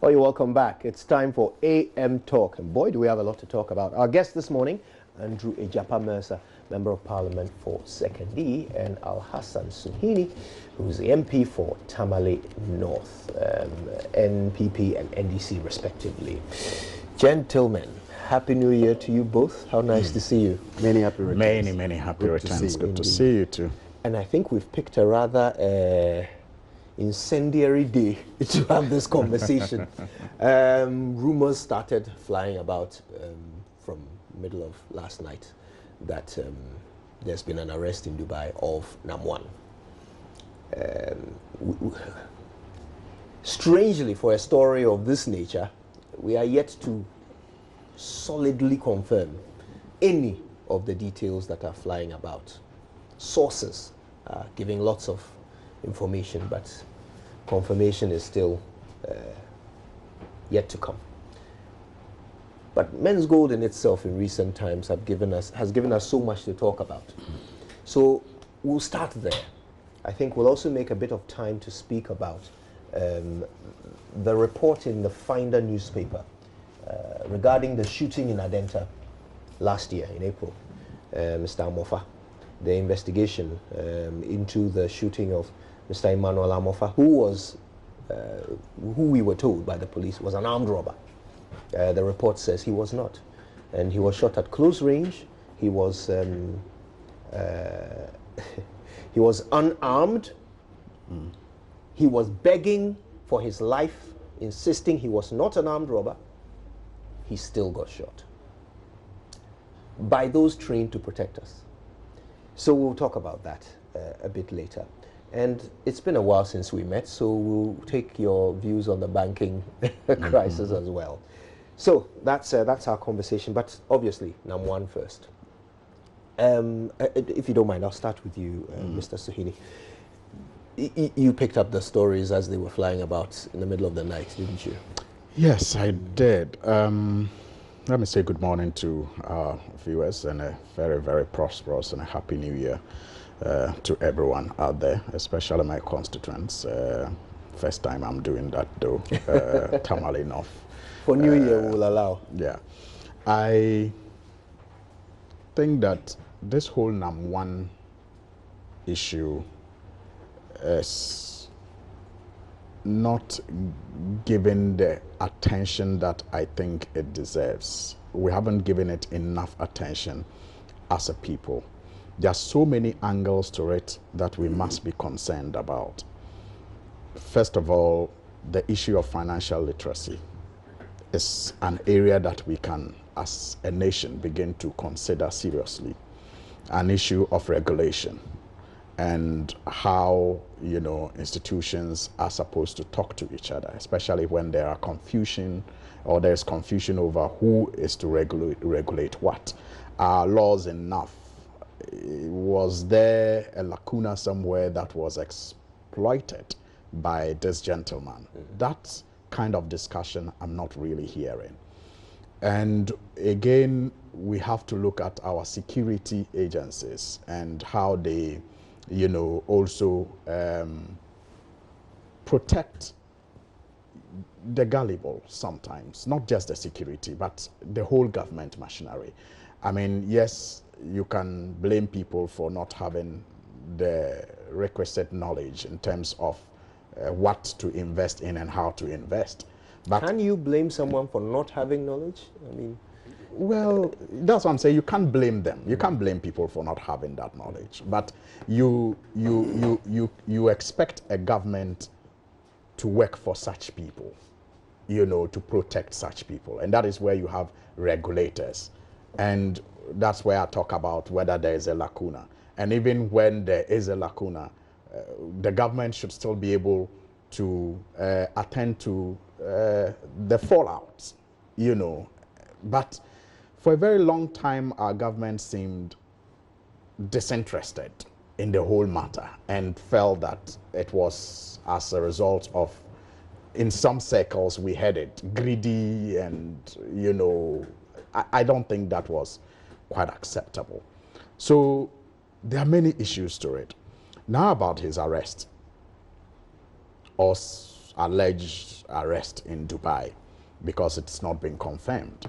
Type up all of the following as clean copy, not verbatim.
Oh, you're welcome back. It's time for AM Talk. And boy, do we have a lot to talk about. Our guest this morning, Andrew Ejapa Mercer, Member of Parliament for Sekondi, and Alhassan Suhuyini, who's the MP for Tamale North, NPP and NDC respectively. Gentlemen, Happy New Year to you both. How nice to see you. Many happy returns. Many happy returns. Good to see you too. And I think we've picked a rather incendiary day to have this conversation. Rumors started flying about from middle of last night that there's been an arrest in Dubai of Namwan. Strangely, for a story of this nature, we are yet to solidly confirm any of the details that are flying about. Sources are giving lots of information, but confirmation is still yet to come. But Menzgold in itself in recent times has given us so much to talk about. So we'll start there. I think we'll also make a bit of time to speak about the report in the Finder newspaper regarding the shooting in Adenta last year in April, Mr. Amofa. The investigation into the shooting of Mr. Emmanuel Amofa, who we were told by the police was an armed robber. The report says he was not, and he was shot at close range. He was he was unarmed. He was begging for his life, insisting he was not an armed robber. He still got shot by those trained to protect us. So we'll talk about that a bit later. And it's been a while since we met, so we'll take your views on the banking crisis as well. So that's our conversation, but obviously, Namwan first. If you don't mind, I'll start with you, Mr. Suhuyini. You picked up the stories as they were flying about in the middle of the night, didn't you? Yes, I did. Let me say good morning to our viewers and a very, very prosperous and a happy new year to everyone out there, especially my constituents. First time I'm doing that though, Tamale North. For New Year, we'll allow. Yeah. I think that this whole Namwan issue is not given the attention that I think it deserves. We haven't given it enough attention as a people. There are so many angles to it that we must be concerned about. First of all, the issue of financial literacy is an area that we can, as a nation, begin to consider seriously. An issue of regulation and how, you know, institutions are supposed to talk to each other, especially when there are confusion or there's confusion over who is to regulate what. Are laws enough? Was there a lacuna somewhere that was exploited by this gentleman? That kind of discussion I'm not really hearing. And again, we have to look at our security agencies and how they, you know, also protect the gullible sometimes, not just the security, but the whole government machinery. I mean, yes, you can blame people for not having the requisite knowledge in terms of what to invest in and how to invest. But can you blame someone for not having knowledge? I mean, well, that's what I'm saying. You can't blame them. You can't blame people for not having that knowledge. But you expect a government to work for such people, you know, to protect such people. And that is where you have regulators. And that's where I talk about whether there is a lacuna. And even when there is a lacuna, the government should still be able to attend to the fallout, you know. But for a very long time, our government seemed disinterested in the whole matter and felt that it was as a result of, in some circles, we had it greedy and, you know, I don't think that was quite acceptable. So there are many issues to it. Now about his arrest, or alleged arrest in Dubai, because it's not been confirmed.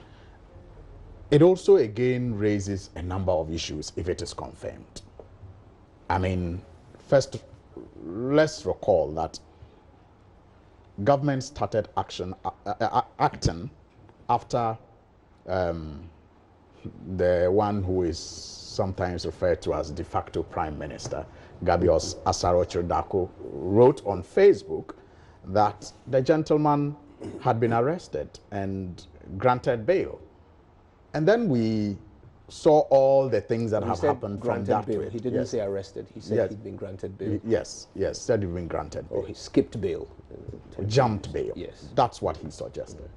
It also again raises a number of issues if it is confirmed. I mean, first, let's recall that government started acting after the one who is sometimes referred to as de facto prime minister, Gabios Asaro-Chirdako, wrote on Facebook that the gentleman had been arrested and granted bail. And then we saw all the things that have happened from that bail. tweet. He didn't say arrested. He said he'd been granted bail. Yes, said he'd been granted bail. Or he skipped bail. Jumped bail. Yes. That's what he suggested.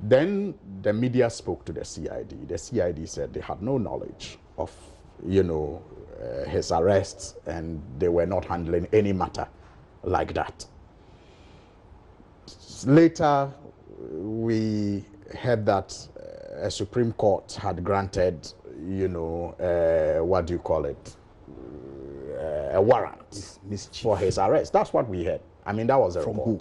Then the media spoke to the CID. The CID said they had no knowledge of, his arrests, and they were not handling any matter like that. Later, we heard that a Supreme Court had granted, what do you call it, a warrant for his arrest. That's what we heard. I mean, that was a report. Who?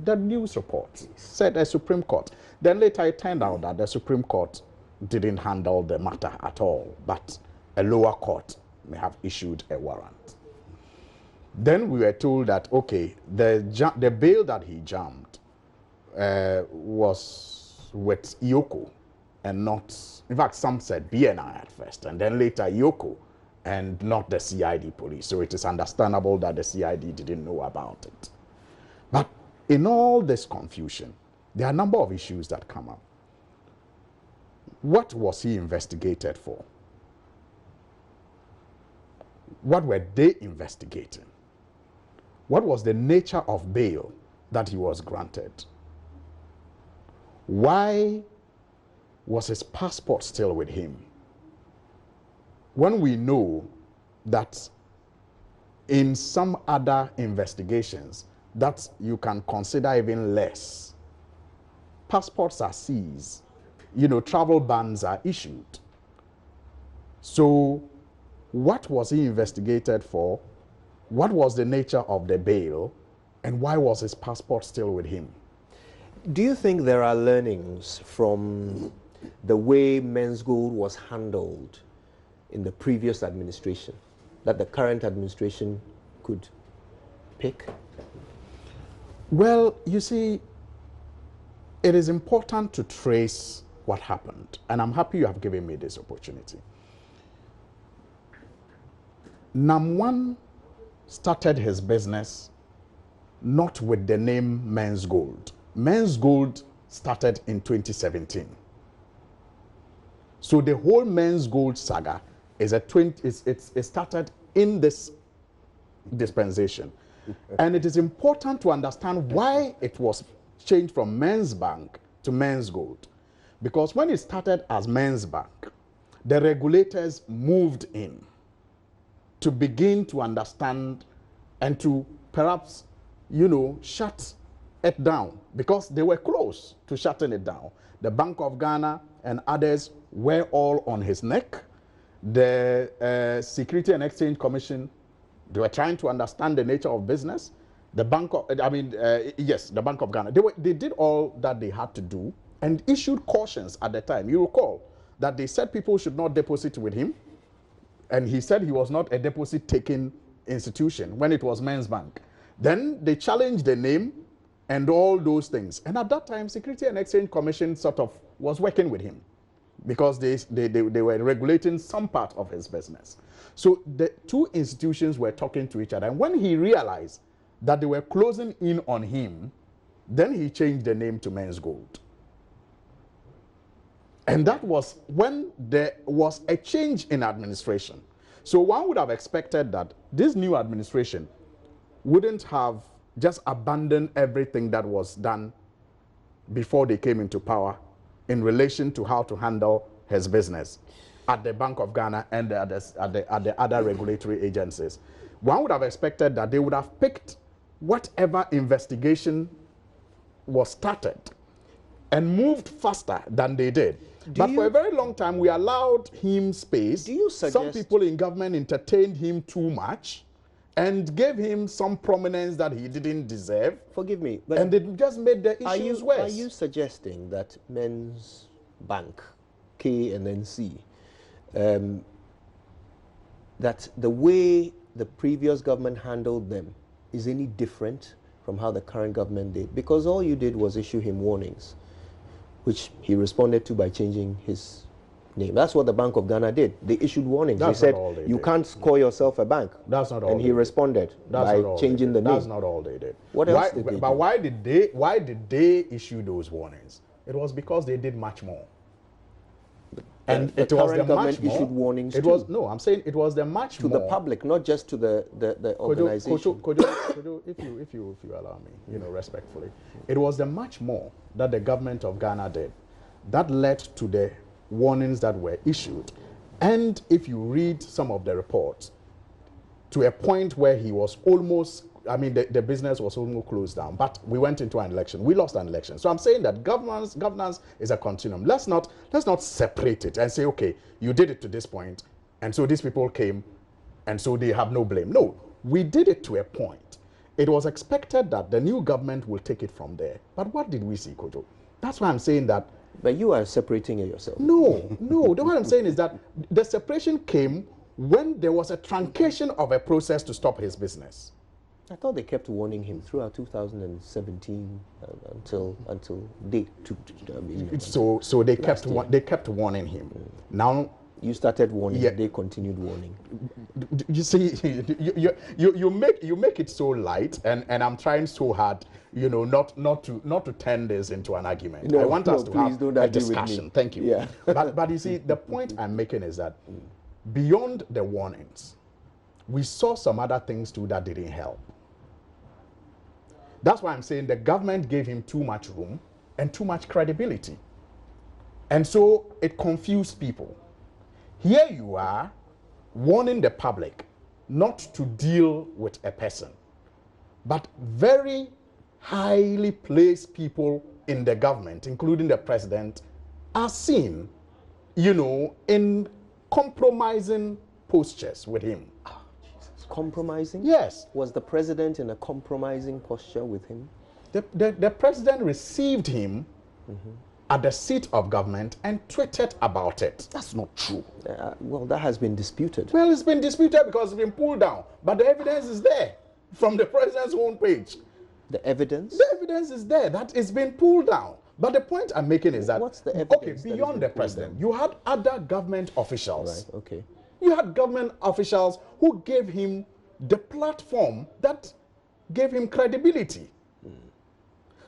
The news report said a Supreme Court. Then later it turned out that the Supreme Court didn't handle the matter at all, but a lower court may have issued a warrant. Then we were told that, okay, the bail that he jumped was with Yoko and not, in fact, some said BNI at first, and then later Yoko and not the CID police. So it is understandable that the CID didn't know about it. But in all this confusion, there are a number of issues that come up. What was he investigated for? What were they investigating? What was the nature of bail that he was granted? Why was his passport still with him? When we know that in some other investigations that you can consider even less, passports are seized, travel bans are issued. So what was he investigated for? What was the nature of the bail? And why was his passport still with him? Do you think there are learnings from the way Menzgold was handled in the previous administration that the current administration could pick? Well, you see, it is important to trace what happened, and I'm happy you have given me this opportunity. Nam1 started his business not with the name Menzgold. Menzgold started in 2017. So the whole Menzgold Saga is it started in this dispensation. And it is important to understand why it was changed from Men's Bank to Menzgold. Because when it started as Men's Bank, the regulators moved in to begin to understand and to perhaps, shut it down, because they were close to shutting it down. The Bank of Ghana and others were all on his neck. The Security and Exchange Commission, they were trying to understand the nature of business. The Bank of, the Bank of Ghana, they did all that they had to do and issued cautions at the time. You recall that they said people should not deposit with him, and he said he was not a deposit-taking institution when it was Men's Bank. Then they challenged the name and all those things. And at that time, Security and Exchange Commission sort of was working with him because they were regulating some part of his business. So the two institutions were talking to each other. And when he realized that they were closing in on him, then he changed the name to Menzgold. And that was when there was a change in administration. So one would have expected that this new administration wouldn't have just abandoned everything that was done before they came into power in relation to how to handle his business at the Bank of Ghana and at the other regulatory agencies. One would have expected that they would have picked whatever investigation was started and moved faster than they did. But for a very long time, we allowed him space. Do you suggest... Some people in government entertained him too much. and gave him some prominence that he didn't deserve. Forgive me, but And it just made the issues worse. Are you suggesting that Men's Bank, K and then C, that the way the previous government handled them is any different from how the current government did? Because all you did was issue him warnings, which he responded to by changing his name. That's what the Bank of Ghana did. They issued warnings. They said, you can't call yourself a bank. That's not all. And he responded by changing the name. That's not all they did. What else did they do? But why did they issue those warnings? It was because they did much more. And the it was current the government much more. issued warnings It too. was no. I'm saying it was the much To more the public, not just to the organization. Kojo, if you allow me, respectfully, it was the much more that the government of Ghana did that led to the warnings that were issued. And if you read some of the reports, to a point where he was almost, the business was almost closed down. But we went into an election. We lost an election. So I'm saying that governance is a continuum. Let's not separate it and say, okay, you did it to this point, and so these people came, and so they have no blame. No, we did it to a point. It was expected that the new government will take it from there. But what did we see, Kojo? That's why I'm saying that. But you are separating it yourself. No. What I'm saying is that the separation came when there was a truncation of a process to stop his business. I thought they kept warning him throughout 2017 until they took. So they kept warning him. Now you started warning. Yeah. They continued warning. You see, you make it so light, and I'm trying so hard, not to turn this into an argument. I want us to have a discussion. Thank you. Yeah. but you see, the point I'm making is that beyond the warnings, we saw some other things too that didn't help. That's why I'm saying the government gave him too much room and too much credibility. And so it confused people. Here you are warning the public not to deal with a person, but very highly placed people in the government, including the president, are seen, in compromising postures with him. Compromising? Yes. Was the president in a compromising posture with him? The president received him at the seat of government and tweeted about it. That's not true. Well, that has been disputed. Well, it's been disputed because it's been pulled down. But the evidence is there from the president's own page. The evidence? The evidence is there. That it's been pulled down. But the point I'm making is that, what's the evidence? Okay, beyond the president, you had other government officials. Right, okay. You had government officials who gave him the platform that gave him credibility.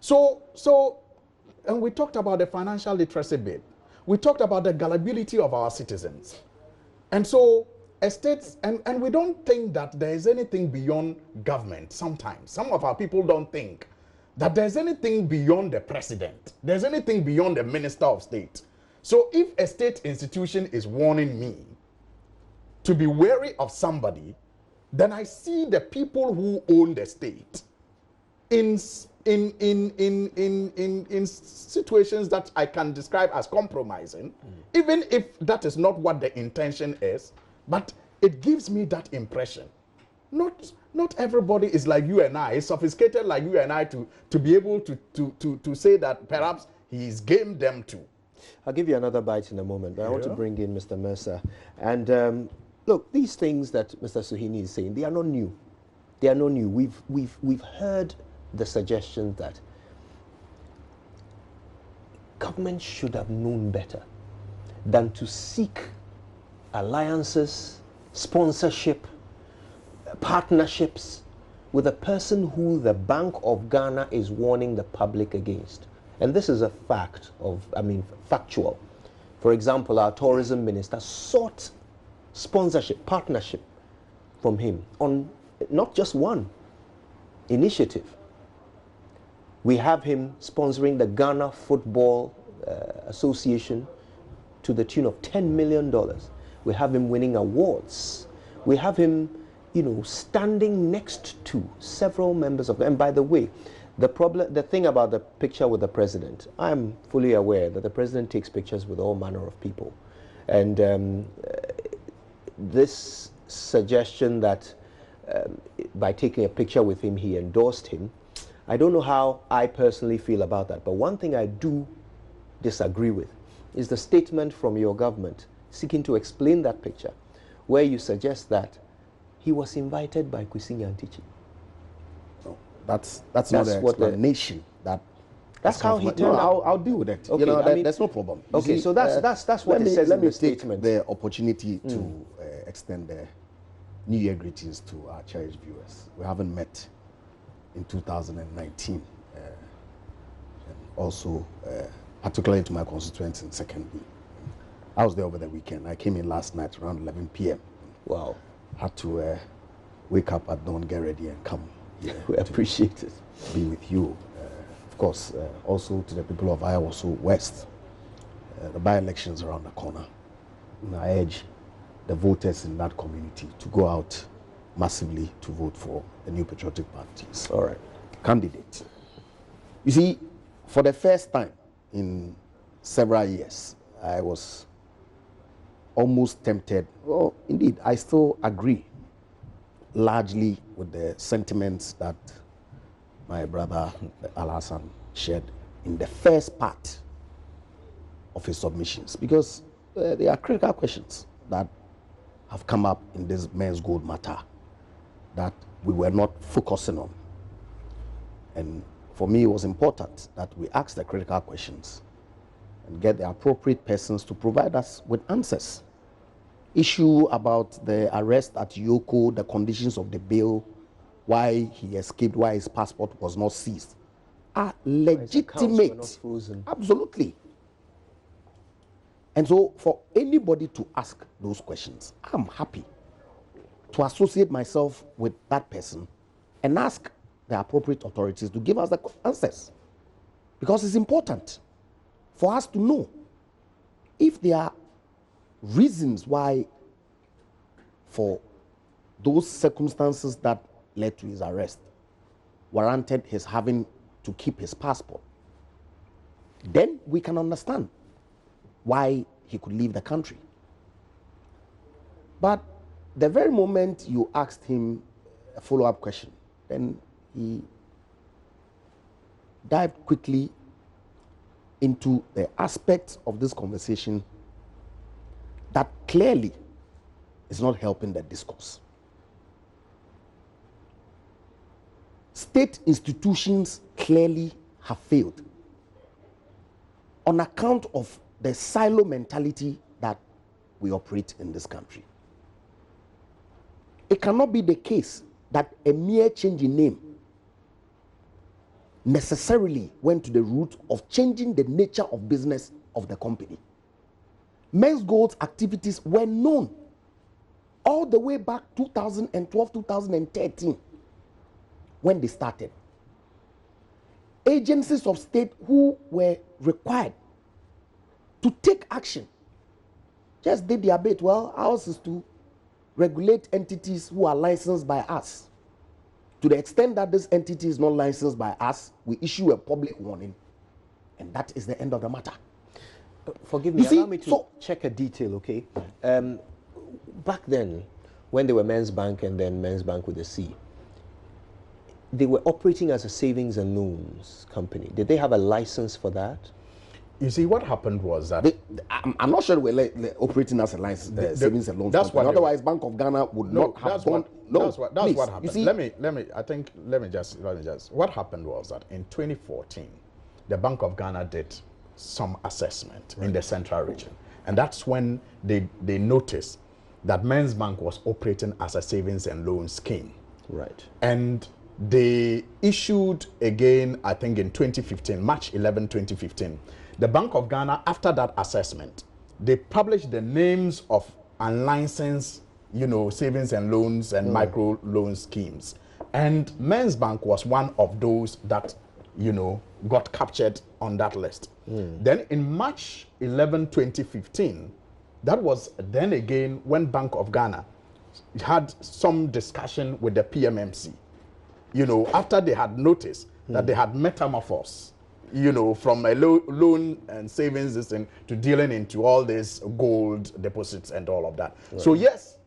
So, and we talked about the financial literacy bit. We talked about the gullibility of our citizens. And so, estates, and we don't think that there is anything beyond government sometimes. Some of our people don't think that there's anything beyond the president. There's anything beyond the minister of state. So if a state institution is warning me to be wary of somebody, then I see the people who own the state in situations that I can describe as compromising, even if that is not what the intention is, but it gives me that impression. Not everybody is like you and I, is sophisticated like you and I to be able to say that perhaps he's gamed them too. I'll give you another bite in a moment, but I want to bring in Mr. Mercer. And look, these things that Mr. Suhuyini is saying, they are not new. They are not new. We've heard the suggestion that government should have known better than to seek alliances, sponsorship, partnerships with a person who the Bank of Ghana is warning the public against. And this is a factual. For example, our tourism minister sought sponsorship, partnership from him on not just one initiative. We have him sponsoring the Ghana Football Association to the tune of $10 million. We have him winning awards. We have him, standing next to several members of, and by the way, the thing about the picture with the president, I'm fully aware that the president takes pictures with all manner of people. And this suggestion that by taking a picture with him, he endorsed him. I don't know how I personally feel about that, but one thing I do disagree with is the statement from your government seeking to explain that picture, where you suggest that he was invited by Kwesi Nyantichi. No, that's not the explanation. That's how he turned out. I'll deal with it. Okay, there's no problem. Okay, so that's what it says in the statement. Let me take the opportunity to extend the New Year greetings to our cherished viewers. We haven't met in 2019. And also, particularly to my constituents in Secondary. I was there over the weekend. I came in last night around 11 p.m. Wow. Had to wake up at dawn, get ready, and come. We appreciate it. Be with you. Of course, also to the people of Iowa West. The by-elections around the corner. And I urge the voters in that community to go out massively to vote for the new patriotic parties. All right. Candidate. You see, for the first time in several years, I was almost tempted. Well, indeed, I still agree largely with the sentiments that my brother Alhassan shared in the first part of his submissions, because there are critical questions that have come up in this Menzgold matter that we were not focusing on. And for me, it was important that we ask the critical questions and get the appropriate persons to provide us with answers. Issue about the arrest at Yoko, the conditions of the bail, why he escaped, why his passport was not seized, are legitimate. Absolutely. And so for anybody to ask those questions, I'm happy to associate myself with that person and ask the appropriate authorities to give us the answers. Because it's important for us to know if there are reasons why, for those circumstances that led to his arrest, warranted his having to keep his passport. Then we can understand why he could leave the country. But the very moment you asked him a follow-up question, then he dived quickly into the aspects of this conversation that clearly is not helping the discourse. State institutions clearly have failed on account of the silo mentality that we operate in this country. It cannot be the case that a mere change in name necessarily went to the root of changing the nature of business of the company. Menzgold's activities were known all the way back 2012, 2013, when they started. Agencies of state who were required to take action just did their bit. Well, ours is to regulate entities who are licensed by us. To the extent that this entity is not licensed by us, we issue a public warning, and that is the end of the matter. Forgive me, allow me to check a detail, okay? Back then, when they were Men's Bank and then Men's Bank with a C, they were operating as a savings and loans company. Did they have a license for that? You see, what happened was that I'm not sure we're operating as a license savings and loans company. Otherwise, Bank of Ghana would not have done. That's what happened. You see, let me just. What happened was that in 2014, the Bank of Ghana did some assessment in the central region, and that's when they noticed that Men's Bank was operating as a savings and loan scheme. Right. And they issued again, I think in 2015, March 11, 2015, the Bank of Ghana, after that assessment, they published the names of unlicensed, savings and loans and micro loan schemes. And Men's Bank was one of those that, got captured on that list. Then in March 11, 2015, that was then again when Bank of Ghana had some discussion with the PMMC. After they had noticed that they had metamorphosed, from a loan and savings system to dealing into all these gold deposits and all of that. Right. So yes,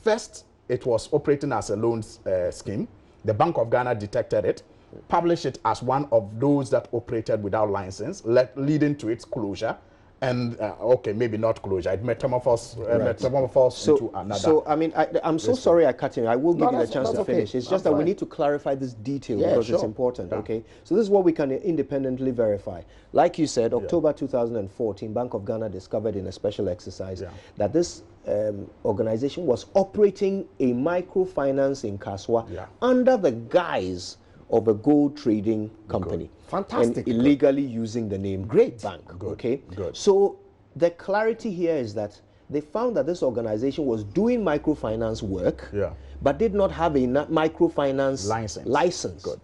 first it was operating as a loan scheme. The Bank of Ghana detected it, published it as one of those that operated without license, leading to its closure. And okay, maybe not closure. It metamorphosed into another. So I mean, I'm so sorry I cut you. I will give you the chance to okay. finish. It's just that we need to clarify this detail because it's important. Yeah. Okay. So this is what we can independently verify. Like you said, October 2014, Bank of Ghana discovered in a special exercise that this organization was operating a microfinance in Kaswa under the guise of a gold trading company. Fantastic. And illegally using the name bank. Okay. So the clarity here is that they found that this organization was doing microfinance work, but did not have a microfinance license. Good.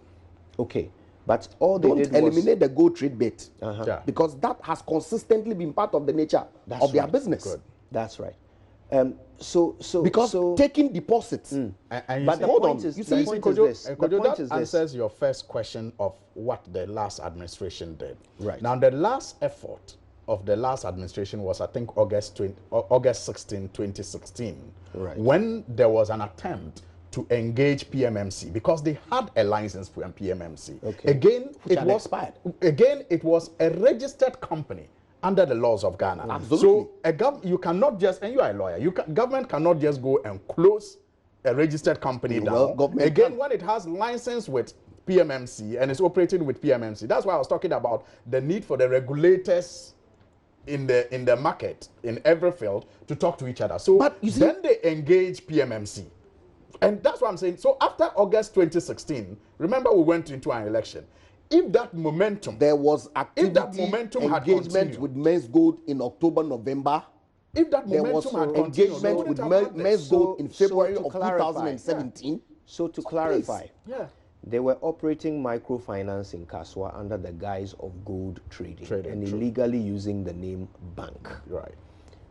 Okay. But all they did was eliminate the gold trade bit because that has consistently been part of the nature of their business. Good. That's right. Because taking deposits. But the point is, that answers your first question of what the last administration did. Right. Now, the last effort of the last administration was, I think, August 16, 2016, when there was an attempt to engage PMMC because they had a license for PMMC. Okay. Again, it was expired. Again, it was a registered company under the laws of Ghana. Absolutely. So you cannot just, and you are a lawyer, government cannot just go and close a registered company down. Again, when it has license with PMMC and is operating with PMMC, that's why I was talking about the need for the regulators in the market, in every field, to talk to each other. So then they engage PMMC. And that's what I'm saying. So after August 2016, remember we went into an election. If that momentum, there was activity, if that momentum engagement with Menzgold in October, November. If that momentum had engagement with Menzgold in February of 2017. So to clarify, they were operating microfinance in Kaswa under the guise of gold trading and illegally using the name bank. Right.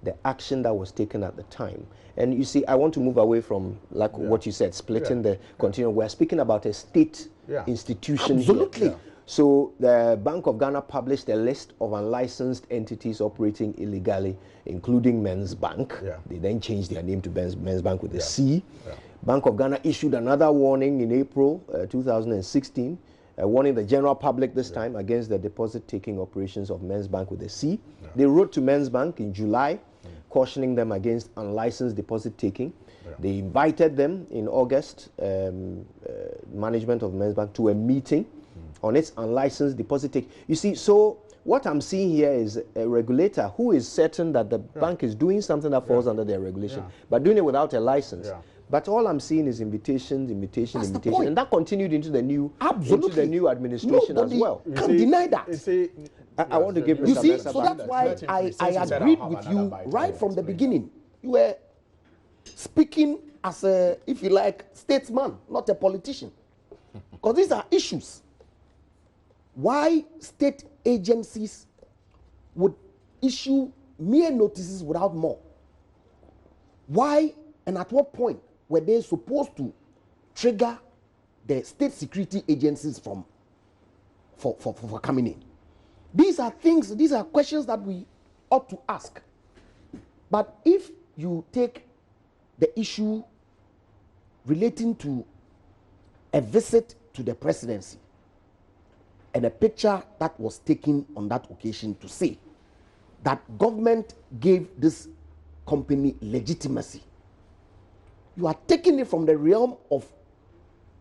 The action that was taken at the time. And you see, I want to move away from what you said, splitting the continuum. We're speaking about a state institution. Absolutely. Here. So the Bank of Ghana published a list of unlicensed entities operating illegally, including Men's Bank. They then changed their name to Men's Bank with a C. Bank of Ghana issued another warning in April 2016, warning the general public this time against the deposit-taking operations of Men's Bank with a C. They wrote to Men's Bank in July, cautioning them against unlicensed deposit-taking. They invited them in August, management of Men's Bank, to a meeting on its unlicensed deposit take. You see, so what I'm seeing here is a regulator who is certain that the bank is doing something that falls under their regulation, but doing it without a license. But all I'm seeing is invitations, and that continued into the new administration as well. You can't deny that. I want to give you see, so that's why I agreed with you right from the beginning. You were speaking as a, if you like, statesman, not a politician. Because these are issues. Why state agencies would issue mere notices without more? Why and at what point were they supposed to trigger the state security agencies for coming in? These are things, these are questions that we ought to ask. But if you take the issue relating to a visit to the presidency and a picture that was taken on that occasion to say that government gave this company legitimacy, you are taking it from the realm of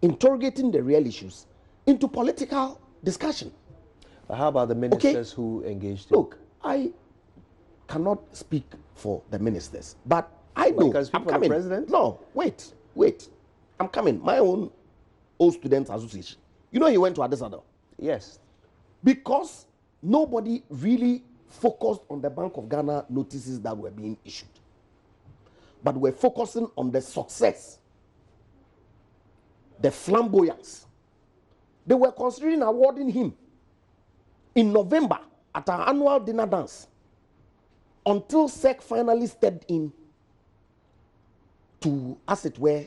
interrogating the real issues into political discussion. How about the ministers who engaged in? Look, I cannot speak for the ministers, but I know. Because I'm coming. The president? No, wait. I'm coming. My own old students association. You know he went to Adenta. Yes. Because nobody really focused on the Bank of Ghana notices that were being issued, but we're focusing on the success, the flamboyance. They were considering awarding him in November at our annual dinner dance until SEC finally stepped in to, as it were,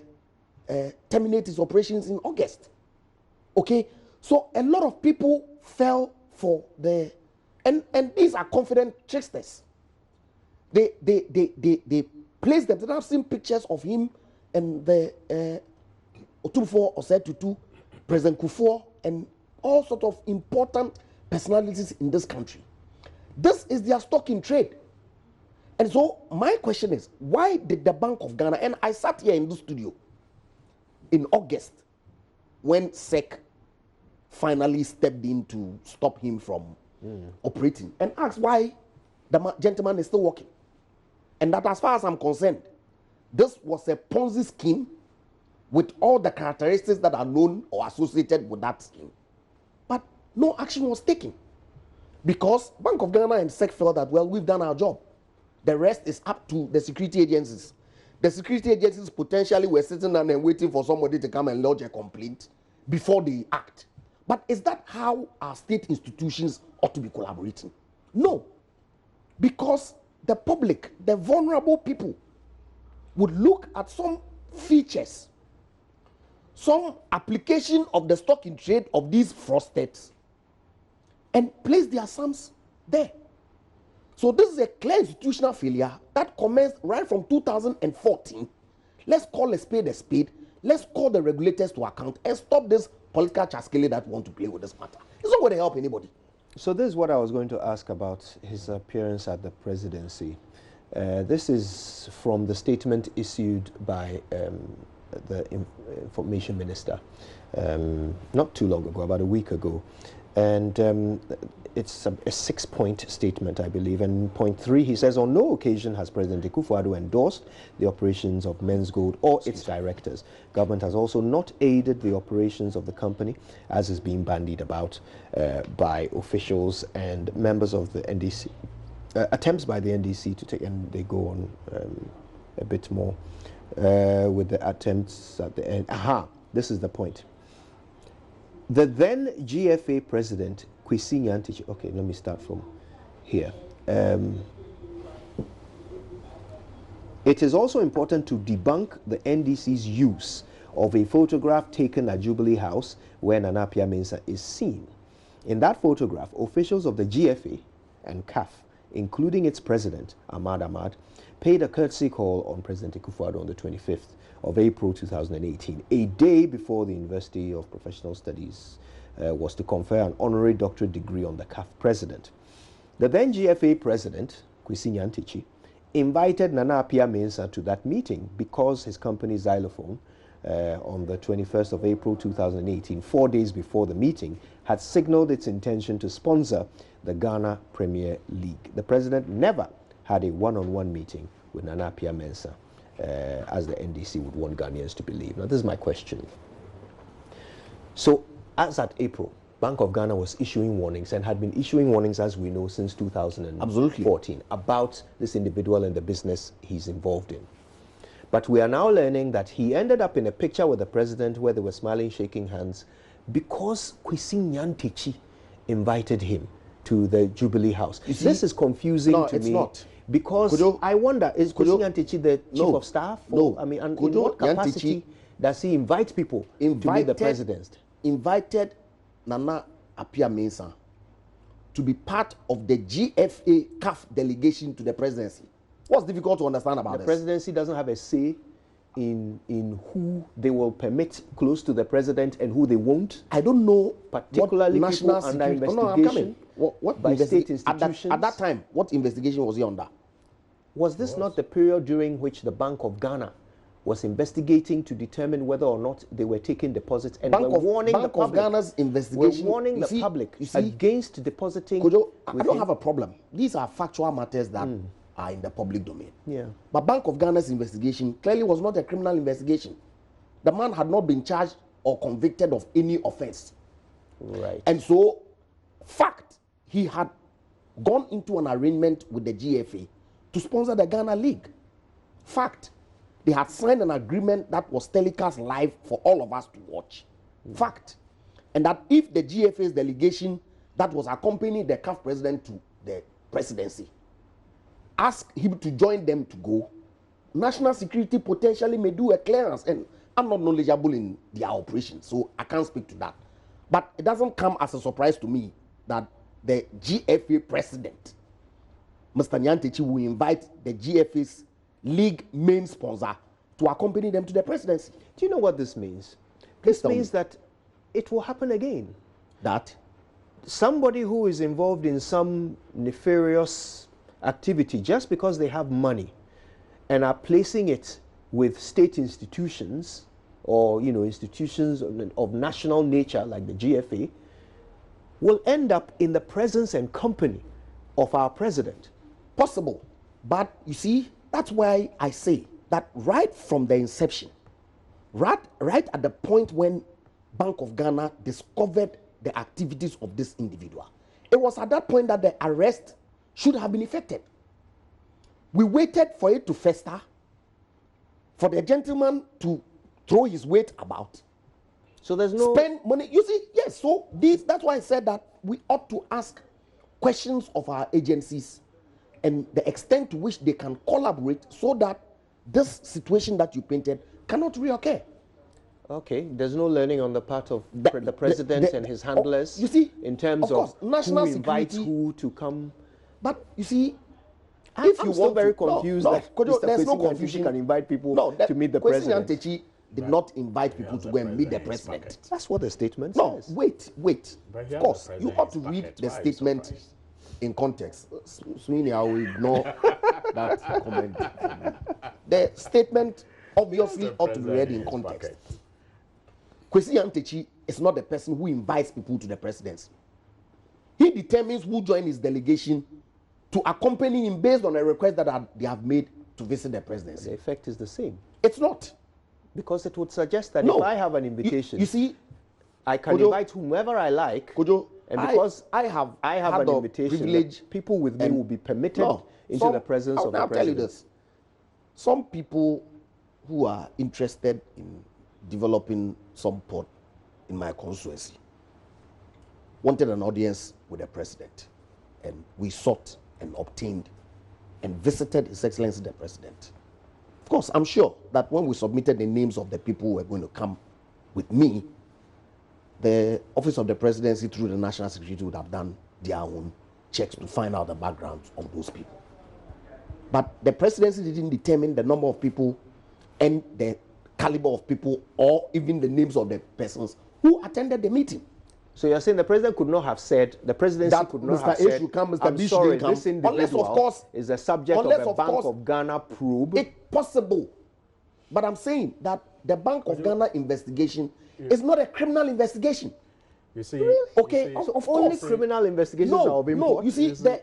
terminate his operations in August. Okay? So a lot of people fell for the, and these are confident tricksters. They placed them. I've seen pictures of him and the Otumfuo Osei-Tutu, President Kufuor, and all sorts of important personalities in this country. This is their stock in trade. And so my question is, why did the Bank of Ghana, and I sat here in the studio in August when SEC finally stepped in to stop him from operating, and asked why the gentleman is still working. And that, as far as I'm concerned, this was a Ponzi scheme with all the characteristics that are known or associated with that scheme. But no action was taken because Bank of Ghana and SEC felt that, well, we've done our job. The rest is up to the security agencies. The security agencies potentially were sitting down and waiting for somebody to come and lodge a complaint before they act. But is that how our state institutions ought to be collaborating? No. Because the public, the vulnerable people, would look at some features, some application of the stock in trade of these fraudsters, and place their sums there. So this is a clear institutional failure that commenced right from 2014. Let's call a spade a spade. Let's call the regulators to account and stop this political chaskele that want to play with this matter. It's not going to help anybody. So this is what I was going to ask about his appearance at the presidency. This is from the statement issued by the information minister not too long ago, about a week ago. And it's a 6-point statement, I believe. And point 3, he says, on no occasion has President Akufo-Addo endorsed the operations of Menzgold or its directors. Government has also not aided the operations of the company, as is being bandied about by officials and members of the NDC. Attempts by the NDC to take, and they go on a bit more with the attempts at the end. This is the point. The then GFA president, Kwesi Nyantakyi, okay, let me start from here. It is also important to debunk the NDC's use of a photograph taken at Jubilee House where Nana Appiah Mensah is seen. In that photograph, officials of the GFA and CAF, including its president, Ahmad, paid a courtesy call on President Akufo-Addo on the 25th of April 2018, a day before the University of Professional Studies was to confer an honorary doctorate degree on the CAF president. The then GFA president, Kwesi Nyantakyi, invited Nana Appiah Mensah to that meeting because his company Xylophone, on the 21st of April 2018, 4 days before the meeting, had signaled its intention to sponsor the Ghana Premier League. The president never had a one-on-one meeting with Nana Appiah Mensah, as the NDC would want Ghanaians to believe. Now, this is my question. So, as at April, Bank of Ghana was issuing warnings and had been issuing warnings, as we know, since 2014 about this individual and the business he's involved in. But we are now learning that he ended up in a picture with the president where they were smiling, shaking hands, because Kwesi Nyantakyi invited him to the Jubilee House. This is confusing to me. No, it's not. Because I wonder, is Kwesi Nyantakyi the chief of staff? No. I mean, and in what capacity does he invite people to meet the president? Invited Nana Appiah Mensah to be part of the GFA CAF delegation to the presidency. What's difficult to understand about this? The presidency doesn't have a say in who they will permit close to the president and who they won't. I don't know, particularly people under investigation by state institutions. At that time, what investigation was he under? Was this not the period during which the Bank of Ghana was investigating to determine whether or not they were taking deposits and were warning the public? Bank of Ghana's investigation. We're warning the public against depositing. I don't have a problem. These are factual matters that are in the public domain. Yeah. But Bank of Ghana's investigation clearly was not a criminal investigation. The man had not been charged or convicted of any offense. Right. And so, fact, he had gone into an arrangement with the GFA to sponsor the Ghana League. Fact, they had signed an agreement that was telecast live for all of us to watch. Fact. And that if the GFA's delegation that was accompanying the CAF president to the presidency ask him to join them to go, national security potentially may do a clearance. And I'm not knowledgeable in their operations, so I can't speak to that. But it doesn't come as a surprise to me that the GFA president, Mr. Nyantakyi, will invite the GFA's league main sponsor to accompany them to the presidency. Do you know what this means? Please This tell means me. that it will happen again. That Somebody who is involved in some nefarious activity just because they have money and are placing it with state institutions or institutions of national nature like the GFA will end up in the presence and company of our president. possible. But you see, that's why I say that right from the inception, right at the point when Bank of Ghana discovered the activities of this individual, it was at that point that the arrest should have been effected. We waited for it to fester, for the gentleman to throw his weight about, So there's no... spend money. You see, yes, so that's why I said that we ought to ask questions of our agencies and the extent to which they can collaborate so that this situation that you painted cannot reoccur. Okay, there's no learning on the part of the president and his handlers, you see, in terms of course, of national who invites security, who to come. But you see, If I'm you still were very confused that Kojo, Mr. there's no Kwesi Nyantakyi confusion. can invite people No, to meet the Kwesi president. Nyantakyi did not invite people to go and meet the president. That's what the statement No, says. wait. But he Of has course, the you president ought to in his read pocket. the Why are you statement surprised? in context. Suhuyini, I will ignore that comment. The statement obviously The ought to be read in president in his context. pocket. Kwesi Nyantakyi is not the person who invites people to the presidency. He determines who join his delegation to accompany him based on a request that they have made to visit the presidency. The effect is the same. It's not. Because it would suggest that No. if I have an invitation, You see, I can Kojo- invite whomever I like. Kojo, And because I have had an an invitation, privilege, people with me and- will be permitted No, into the presence of the I'll tell you president. this. Some people who are interested in developing some port in my constituency wanted an audience with the president, and we sought and obtained and visited His Excellency the President. Of course, I'm sure that when we submitted the names of the people who were going to come with me, the Office of the Presidency through the National Security would have done their own checks to find out the background of those people. But the presidency didn't determine the number of people and the caliber of people or even the names of the persons who attended the meeting. So you're saying the president could not have said, the presidency That could not Mr. have A said, should come, Mr. I'm B sorry, shouldn't come, this individual unless, of course, is the subject of unless, a of Bank course, of Ghana probe. It's possible. But I'm saying that the Bank of Ghana investigation is not a criminal investigation. You see, Okay, you see, of Only course. criminal investigations are No, of import. no, you see, Can I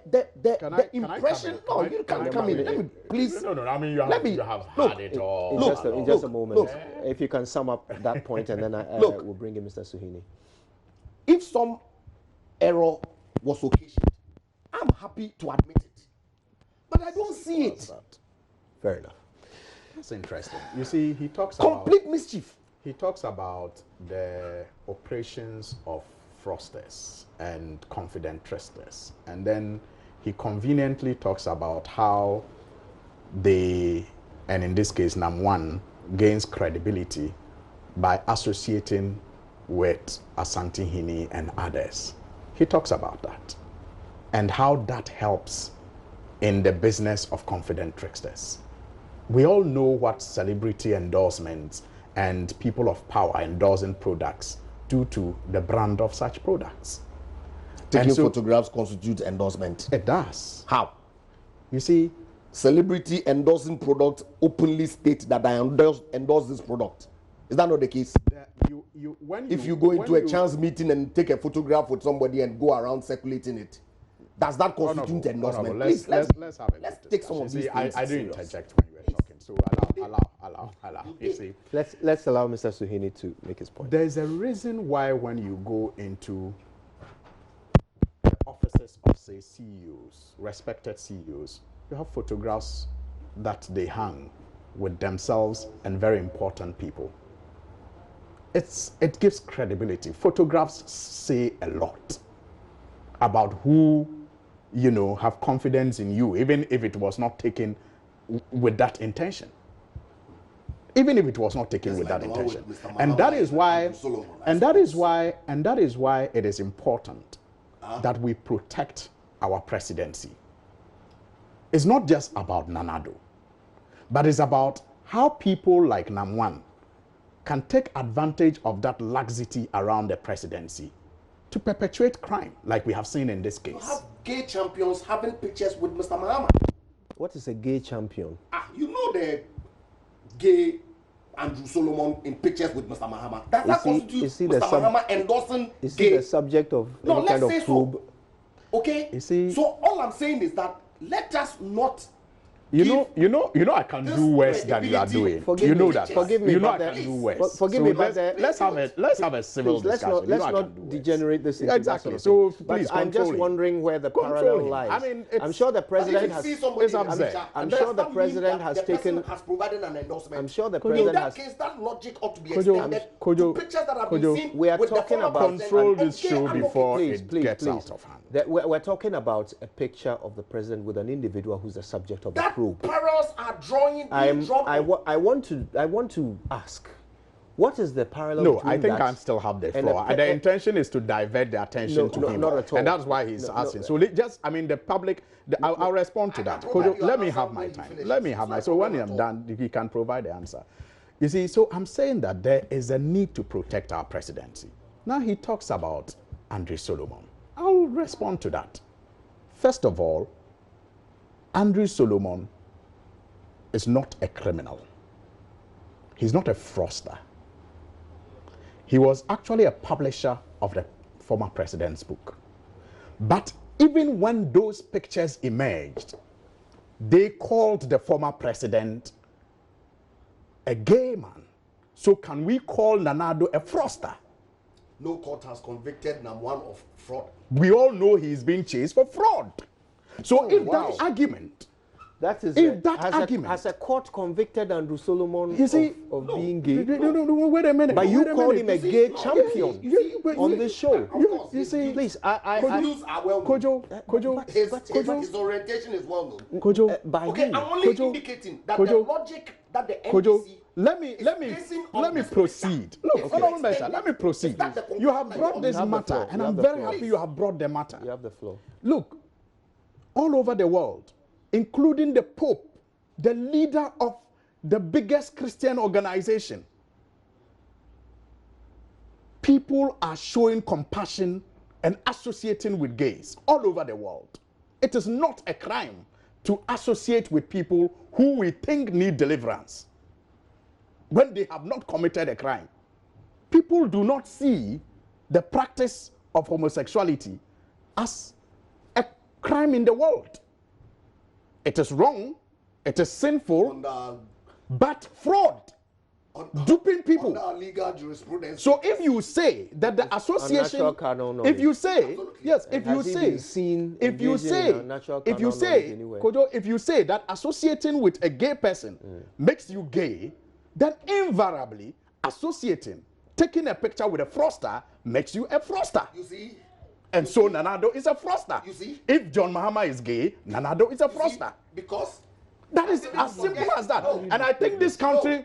the impression, no, you can't come in. Let me, please. No, I mean, you Let have, me- you have look, had it all. In just a moment, look. if you can sum up that point, and then I Look. will bring in Mr. Suhuyini. If some error was occasioned, I'm happy to admit it. But I don't see it. Fair enough. That's interesting. You see, he talks about Complete mischief. the operations of fraudsters and confident trusters, and then he conveniently talks about how they, and in this case, NAM1 gains credibility by associating with Asante Suhuyini and others. He talks about that and how that helps in the business of confident tricksters. We all know what celebrity endorsements and people of power endorsing products do to the brand of such products. Taking And so- photographs constitute endorsement. It does. How? You see, Celebrity endorsing product openly state that I endorse this product. Is that not the case? If you go into a chance meeting and take a photograph with somebody and go around circulating it, does that constitute endorsement? Please, let's have a let's good take some discussion. of these See, I things didn't serious. interject when you were talking, so allow. You see, Let's allow Mr. Suhuyini to make his point. there's a reason why when you go into the offices of, say, CEOs, respected CEOs, you have photographs that they hang with themselves and very important people. It gives credibility. Photographs say a lot about who, have confidence in you, even if it was not taken with that intention. Even if it was not taken with that intention. And that is why, it is important that we protect our presidency. It's not just about Nanado, but it's about how people like Namwan can take advantage of that laxity around the presidency to perpetuate crime, like we have seen in this case. You have gay champions having pictures with Mr. Mahama. What is a gay champion? You know the gay Andrew Solomon in pictures with Mr. Mahama. Does that constitute Mr. Mahama endorsing gay? Is he the subject of any kind of probe? So. Okay? You see, so all I'm saying is that let us not. You know, I can do worse than you are doing. You know that. Forgive me, you know I can do worse. Forgive me, but let's have a civil discussion. Let's not degenerate this. Exactly. So please, I'm just wondering where the parallel lies. I mean, I'm sure the president has. I'm sure the president has taken. Has provided an endorsement. I'm sure the president has. In that case, that logic ought to be extended to pictures that have been seen. We are talking about control this show before it gets out of hand. We're talking about a picture of the president with an individual who's the subject of the probe. Parallels are drawing. I want to ask, what is the parallel? No, I think I still have the floor. The intention is to divert the attention to him, not at all. And that's why he's asking. So the public. I'll respond to that. Let me have my time. Let me have my. So when I'm done, he can provide the answer. You see, so I'm saying that there is a need to protect our presidency. Now he talks about Andrew Solomon. I'll respond to that. First of all, Andrew Solomon is not a criminal. He's not a fraudster. He was actually a publisher of the former president's book. But even when those pictures emerged, they called the former president a gay man. So can we call Nanado a fraudster? No court has convicted Namwan of fraud. We all know he's being chased for fraud. So that argument, that is has a court convicted Andrew Solomon of being gay? No, wait a minute. But you called him a gay champion on this show. You see, please, Kojo's are well known. Kojo, his orientation is well known. Kojo, I'm only indicating that the logic that the NDC let me proceed. Look, let me proceed. You have brought this matter, and I'm very happy you have brought the matter. You have the floor. Look, all over the world, including the Pope, the leader of the biggest Christian organization, people are showing compassion and associating with gays all over the world. It is not a crime to associate with people who we think need deliverance when they have not committed a crime. People do not see the practice of homosexuality as a crime in the world. It is wrong, it is sinful, but fraud, duping people. Legal jurisprudence. So if you say that the association, if you say, yes, if you say that associating with a gay person makes you gay, then invariably associating, taking a picture with a fraudster makes you a fraudster. You see? And so Nanado is a fraudster. You see? If John Mahama is gay, Nanado is a fraudster. Because that is as simple as that. And I think this country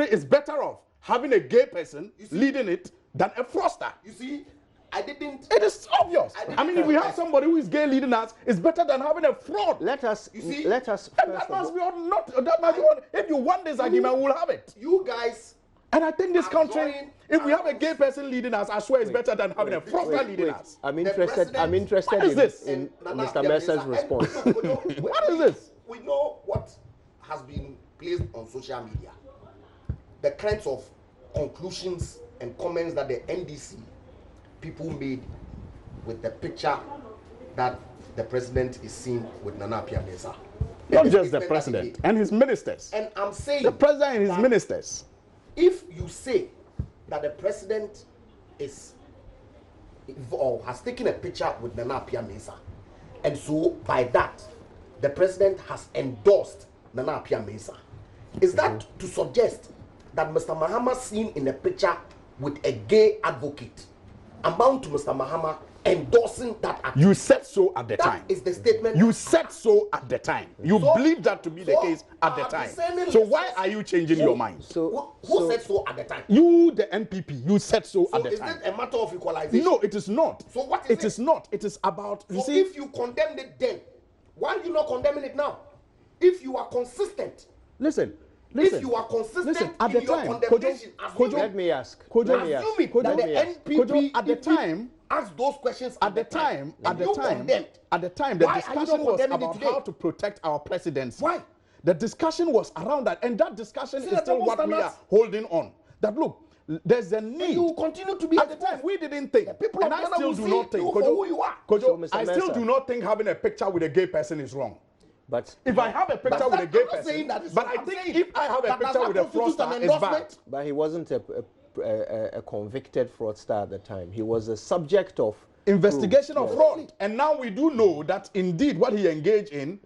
is better off having a gay person leading it than a fraudster. You see, I didn't. It is obvious. I mean, if we have somebody who is gay leading us, it's better than having a fraud. Let us. That must be not. That must be one. If you want this argument, we'll have it. You guys. And I think this country, if we have a gay person leading us, I swear it's better than having a fraudster leading us. I'm interested in Mr. Mercer's response. What is this? We know what has been placed on social media. The kinds of conclusions and comments that the NDC people made with the picture that the president is seen with Nana Piamesa. Not just the president and his ministers. And I'm saying the president and his ministers. If you say that the president is or has taken a picture with Nana Piamesa, and so by that the president has endorsed Nana Piamesa, is that to suggest that Mr. Mahama seen in a picture with a gay advocate amount to Mr. Mahama endorsing that act? You said so at the time. That is the statement. You said so at the time. You believed that to be the case at the time. So why are you changing your mind? Who said so at the time? You, the NPP, you said so at the time. Is it a matter of equalization? No, it is not. So what is it? It is not. It is about, you see, if you condemned it then, why are you not condemning it now? If you are consistent. Listen, if you are consistent at in the your time, condemnation, Let me ask. assume it that the NPP at the time asked those questions at the time, the Why are you discussion not was condemning it about today? how to protect our presidency. Why? The discussion was around that, and that discussion See, is the still double what we are standards. holding on. That look, there's a need. You will continue to be at the time. We didn't think, people and of I Ghana still will do see not think. you for who you are. Kojo, So, Mr. I still Mensah, do not think having a picture with a gay person is wrong. But If I have a picture with a gay person, but I I'm think saying if I have a that picture does with not a constitute fraudster, an it's bad. endorsement. But he wasn't a convicted fraudster at the time. He was a subject of Investigation of fraud. And now we do know that indeed what he engaged in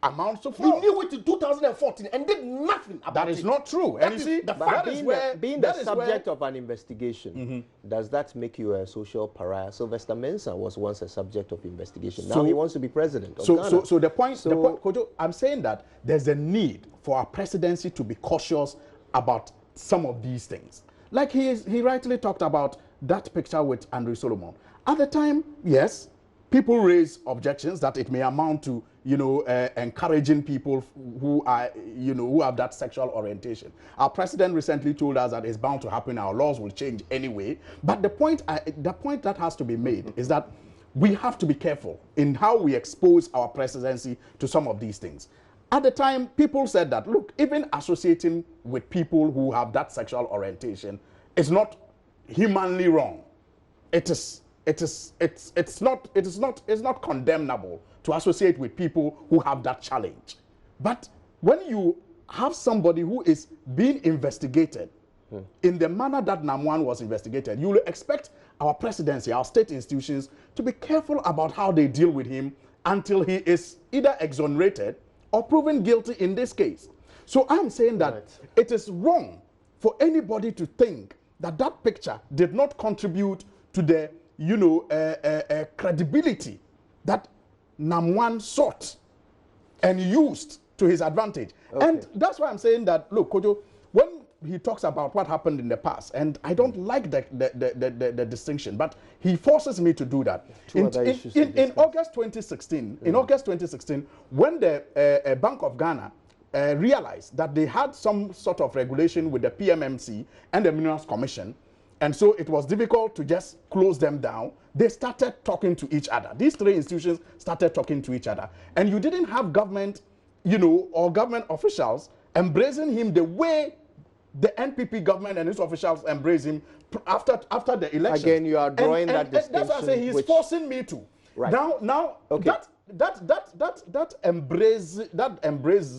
amounts to fraud. You knew it in 2014 and did nothing about it. That is not true. That And you is see, the that is where being the subject of an investigation, does that make you a social pariah? Sylvester Mensah was once a subject of investigation. Now he wants to be president of Ghana. So the point, Kojo, I'm saying that there's a need for our presidency to be cautious about some of these things. Like he rightly talked about that picture with Andrew Solomon. At the time, yes, people raise objections that it may amount to, encouraging people who are, who have that sexual orientation. Our president recently told us that it's bound to happen. Our laws will change anyway. But the point that has to be made is that we have to be careful in how we expose our presidency to some of these things. At the time, people said that, look, even associating with people who have that sexual orientation is not humanly wrong. It's not condemnable to associate with people who have that challenge. But when you have somebody who is being investigated in the manner that Namwan was investigated, you will expect our presidency, our state institutions, to be careful about how they deal with him until he is either exonerated or proven guilty in this case. So I'm saying that it is wrong for anybody to think that that picture did not contribute to the credibility that Namwan sought and used to his advantage. Okay. And that's why I'm saying that, look, Kojo, when he talks about what happened in the past, and I don't like the distinction, but he forces me to do that. In August 2016, when the Bank of Ghana realized that they had some sort of regulation with the PMMC and the Minerals Commission, and so it was difficult to just close them down, they started talking to each other. These three institutions started talking to each other. And you didn't have government, or government officials embracing him the way the NPP government and its officials embraced him after the election. Again, you are drawing that distinction. That's why I say he's forcing me to. Right. Now, okay. that embrace,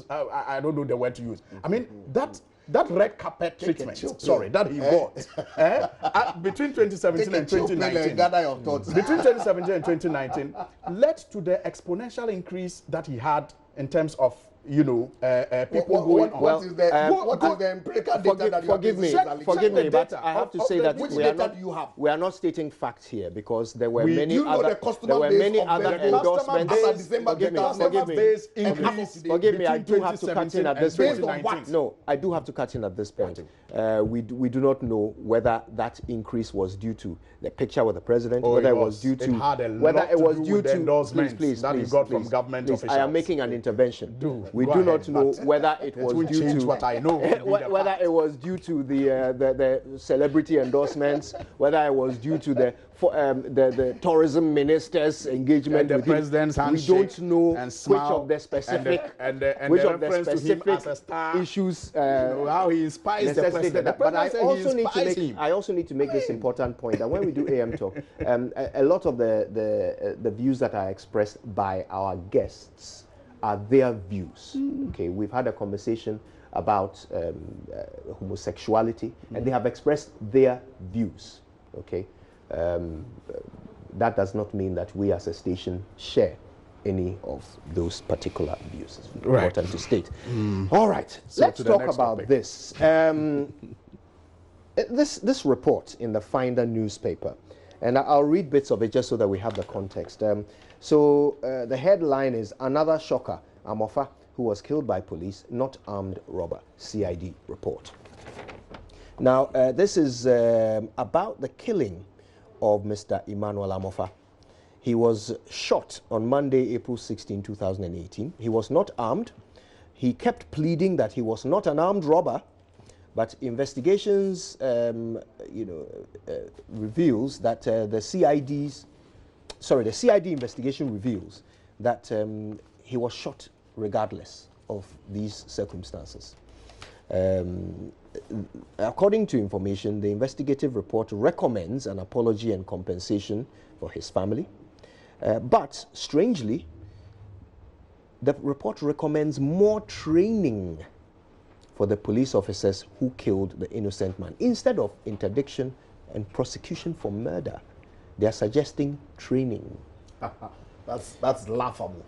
I don't know the word to use. I mean, that red carpet treatment, that he got between 2017 and 2019, between 2017 and 2019, led to the exponential increase that he had in terms of people going on. What is the empirical data that you have? Forgive me, but I have to say that we are not stating facts here, because there were many other endorsements. Forgive me, I do have to cut in at this point. No, I do have to cut in at this point. We do not know whether that increase was due to the picture with the president, whether it was due to the endorsements that he got from government officials. I am making an intervention. We do not know whether it was due to what I know. Whether it was due to the celebrity endorsements, whether it was due to the tourism minister's engagement with the president's handshake. We don't know which of the specific issues how he inspires the president. But I also need to make this important point that when we do AM Talk, a lot of the views that are expressed by our guests are their views. Okay, we've had a conversation about homosexuality, and they have expressed their views. Okay, that does not mean that we as a station share any of those particular views. It's important to state. All right, so let's talk about this. This report in the Finder newspaper, and I'll read bits of it just so that we have the context. So the headline is "Another Shocker, Amofa, who was killed by police, not armed robber, CID report." Now, this is about the killing of Mr. Emmanuel Amofa. He was shot on Monday, April 16, 2018. He was not armed. he kept pleading that he was not an armed robber, but investigations, reveals that the CID investigation reveals that he was shot regardless of these circumstances. According to information, the investigative report recommends an apology and compensation for his family. But strangely, the report recommends more training for the police officers who killed the innocent man. Instead of interdiction and prosecution for murder, they are suggesting training. That's laughable.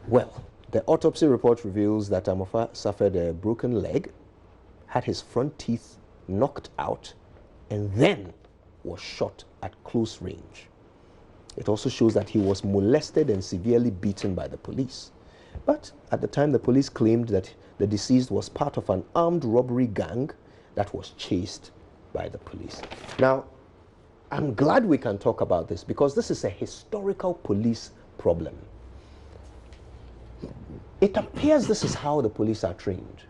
Well, the autopsy report reveals that Amofa suffered a broken leg, had his front teeth knocked out, and then was shot at close range. It also shows that he was molested and severely beaten by the police. But at the time, the police claimed that the deceased was part of an armed robbery gang that was chased by the police. Now, I'm glad we can talk about this because this is a historical police problem. It appears this is how the police are trained.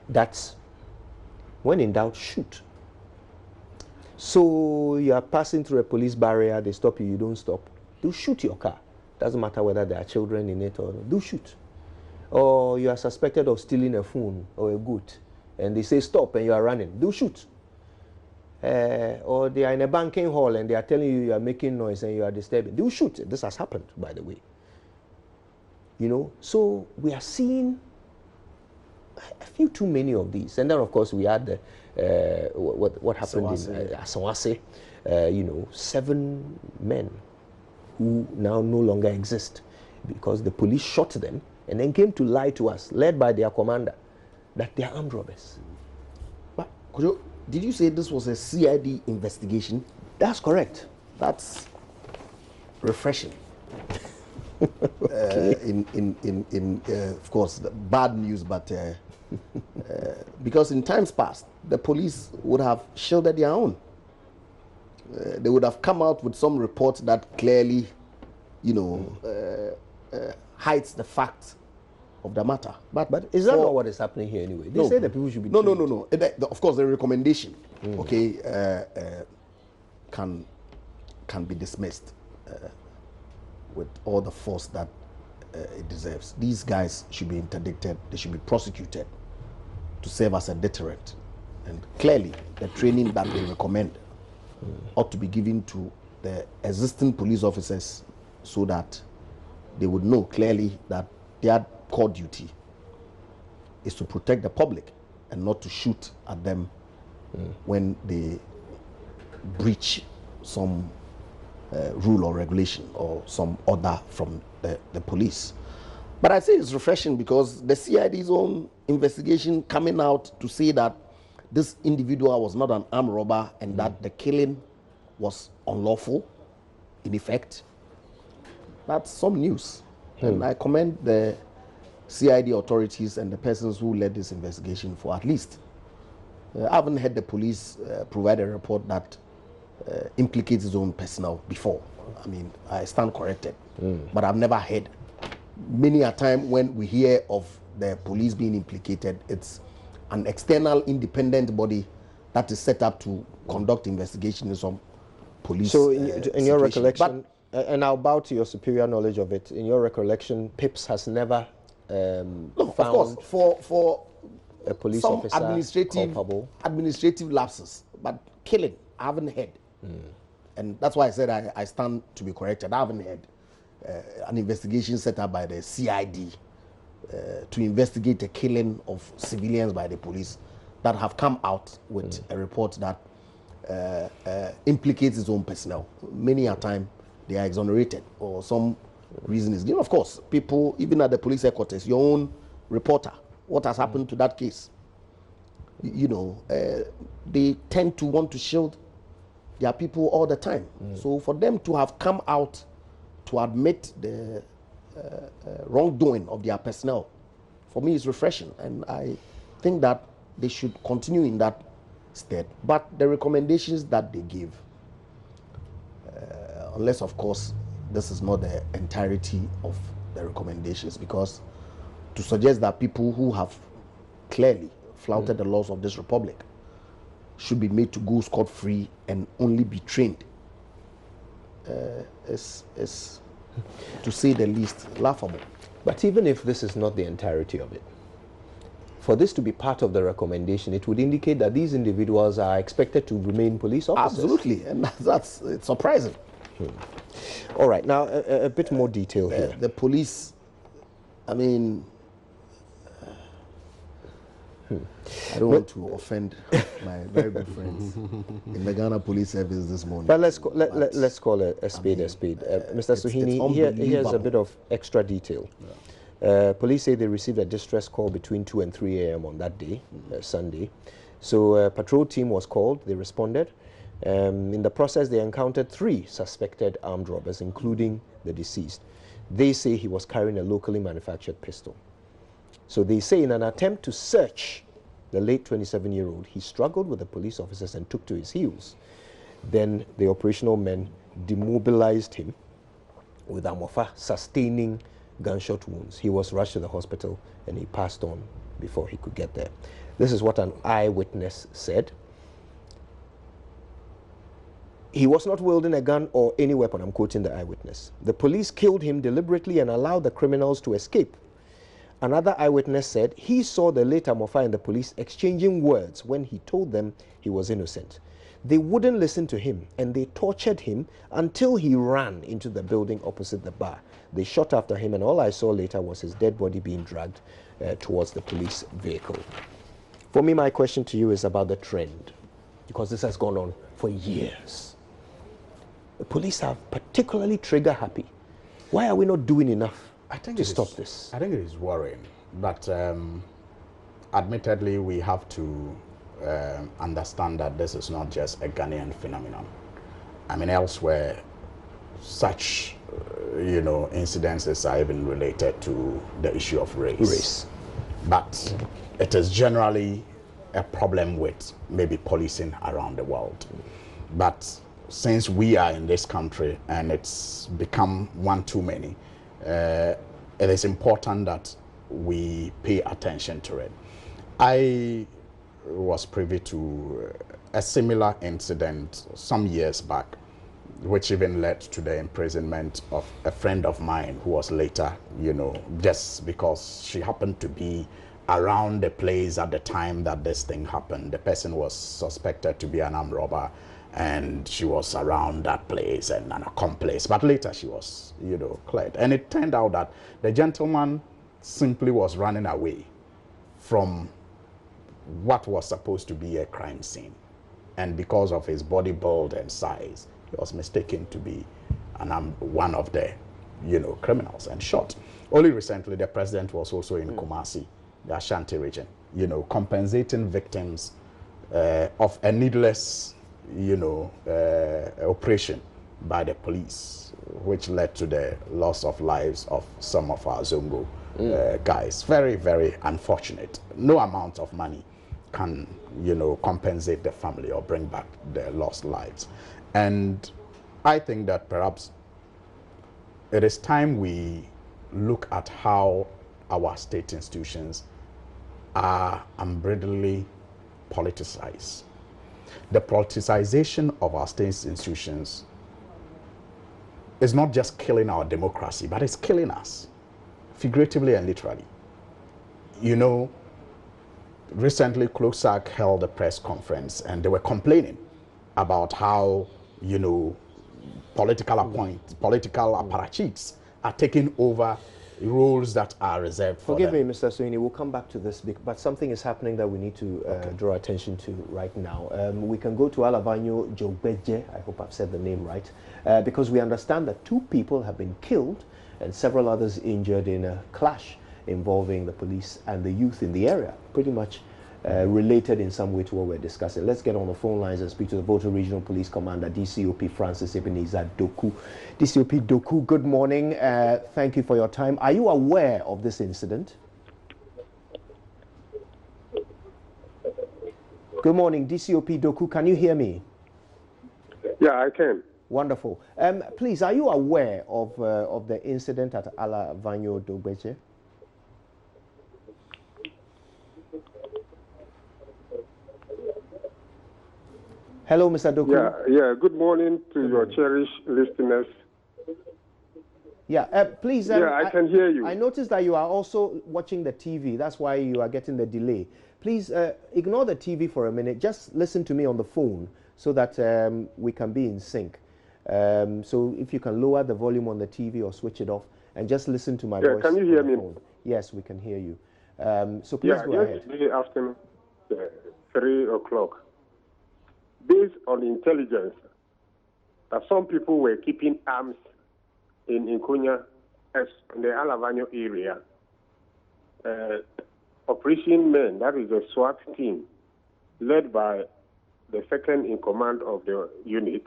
That's when in doubt, shoot. So you are passing through a police barrier, they stop you, you don't stop. They'll shoot your car. Doesn't matter whether there are children in it or not. They'll shoot. Or you are suspected of stealing a phone or a good, and they say stop and you are running. They'll shoot. Or they are in a banking hall and they are telling you you are making noise and you are disturbing. They'll shoot. This has happened, by the way. You know, so we are seeing a few too many of these. And then, of course, we had what happened in Asawase. 7 men who now no longer exist because the police shot them and then came to lie to us, led by their commander, that they are armed robbers. But did you say this was a CID investigation? That's correct. That's refreshing. Of course, bad news, but because in times past, the police would have shielded their own. They would have come out with some report that clearly, hides the fact of the matter. But is that not what is happening here anyway? They say that people should be trained. No. Of course, the recommendation, can be dismissed with all the force that it deserves. These guys should be interdicted. They should be prosecuted to serve as a deterrent. And clearly, the training that they recommend ought to be given to the existing police officers so that they would know clearly that their core duty is to protect the public and not to shoot at them when they breach some rule or regulation or some order from the police. But I say it's refreshing because the CID's own investigation coming out to say that this individual was not an armed robber and that the killing was unlawful, in effect, that's some news. And I commend the CID authorities and the persons who led this investigation for at least. I haven't heard the police provide a report that implicates his own personnel before. I mean, I stand corrected, but I've never heard. Many a time when we hear of the police being implicated, it's an external independent body that is set up to conduct investigation in some police. So in your recollection, and I'll bow to your superior knowledge of it, in your recollection, PIPS has never no, found of course, for a police some officer culpable. administrative lapses, but killing, I haven't heard. And that's why I said I stand to be corrected. I haven't heard an investigation set up by the CID to investigate the killing of civilians by the police that have come out with a report that implicates its own personnel. Many a time they are exonerated or some reason is given. Of course, people, even at the police headquarters, your own reporter, what has happened to that case? They tend to want to shield their people all the time. So for them to have come out to admit the wrongdoing of their personnel, for me, is refreshing. And I think that they should continue in that stead. But the recommendations that they give, unless, of course, this is not the entirety of the recommendations, because to suggest that people who have clearly flouted the laws of this republic should be made to go scot-free and only be trained is, to say the least, laughable. But even if this is not the entirety of it, for this to be part of the recommendation, it would indicate that these individuals are expected to remain police officers. Absolutely, and it's surprising. All right, now a bit more detail here. The police, I mean, I don't want to offend my very good friends in the Ghana Police Service this morning. But let's call a spade a spade. Mr. Suhuyini, here's a bit of extra detail. Yeah. Police say they received a distress call between 2 and 3 a.m. on that day, Sunday. So a patrol team was called, they responded. In the process, they encountered 3 suspected armed robbers, including the deceased. They say he was carrying a locally manufactured pistol. So they say in an attempt to search the late 27-year-old, he struggled with the police officers and took to his heels. Then the operational men demobilized him with Amofa sustaining gunshot wounds. He was rushed to the hospital and he passed on before he could get there. This is what an eyewitness said. He was not wielding a gun or any weapon, I'm quoting the eyewitness. The police killed him deliberately and allowed the criminals to escape. Another eyewitness said he saw the late Amofa and the police exchanging words when he told them he was innocent. They wouldn't listen to him and they tortured him until he ran into the building opposite the bar. They shot after him and all I saw later was his dead body being dragged towards the police vehicle. For me, my question to you is about the trend, because this has gone on for years. The police are particularly trigger happy. Why are we not doing enough to stop this? I think it is worrying, but admittedly we have to understand that this is not just a Ghanaian phenomenon. I mean, elsewhere, such incidences are even related to the issue of race. But it is generally a problem with maybe policing around the world. But since we are in this country and it's become one too many, it is important that we pay attention to it. I was privy to a similar incident some years back, which even led to the imprisonment of a friend of mine who was later, just because she happened to be around the place at the time that this thing happened. The person was suspected to be an armed robber, and she was around that place and an accomplice. But later she was, cleared. And it turned out that the gentleman simply was running away from what was supposed to be a crime scene. And because of his body build and size, he was mistaken to be one of the, criminals and shot. Only recently, the president was also in Kumasi, the Ashanti region, compensating victims of a needless, operation by the police, which led to the loss of lives of some of our Zongo guys. Very, very unfortunate. No amount of money can, compensate the family or bring back their lost lives. And I think that perhaps it is time we look at how our state institutions are unbridledly politicized. The politicization of our state institutions is not just killing our democracy, but it's killing us, figuratively and literally. Recently, CLOSAC held a press conference and they were complaining about how, political apparatchiks are taking over roles that are reserved for them. Forgive me, Mr. Suhuyini, we'll come back to this, but something is happening that we need to draw attention to right now. We can go to Alavanyo Jogbeje, I hope I've said the name right, because we understand that 2 people have been killed and several others injured in a clash involving the police and the youth in the area, pretty much related in some way to what we're discussing. Let's get on the phone lines and speak to the Volta Regional Police Commander, DCOP Francis Ebenezer Doku. DCOP Doku, good morning. Thank you for your time. Are you aware of this incident? Good morning, DCOP Doku. Can you hear me? Yeah, I can. Wonderful. Please, are you aware of the incident at Alavanyo Dogbeche? Hello, Mr. Doku. Yeah. Good morning to your cherished listeners. Yeah, please. I can hear you. I noticed that you are also watching the TV. That's why you are getting the delay. Please ignore the TV for a minute. Just listen to me on the phone so that we can be in sync. So if you can lower the volume on the TV or switch it off and just listen to my voice. Can you hear me? Phone. Yes, we can hear you. So please go ahead. Yesterday afternoon, 3 o'clock, based on intelligence that some people were keeping arms in Nkonya, in the Alavanyo area, Operation Men, that is a SWAT team, led by the second in command of the unit,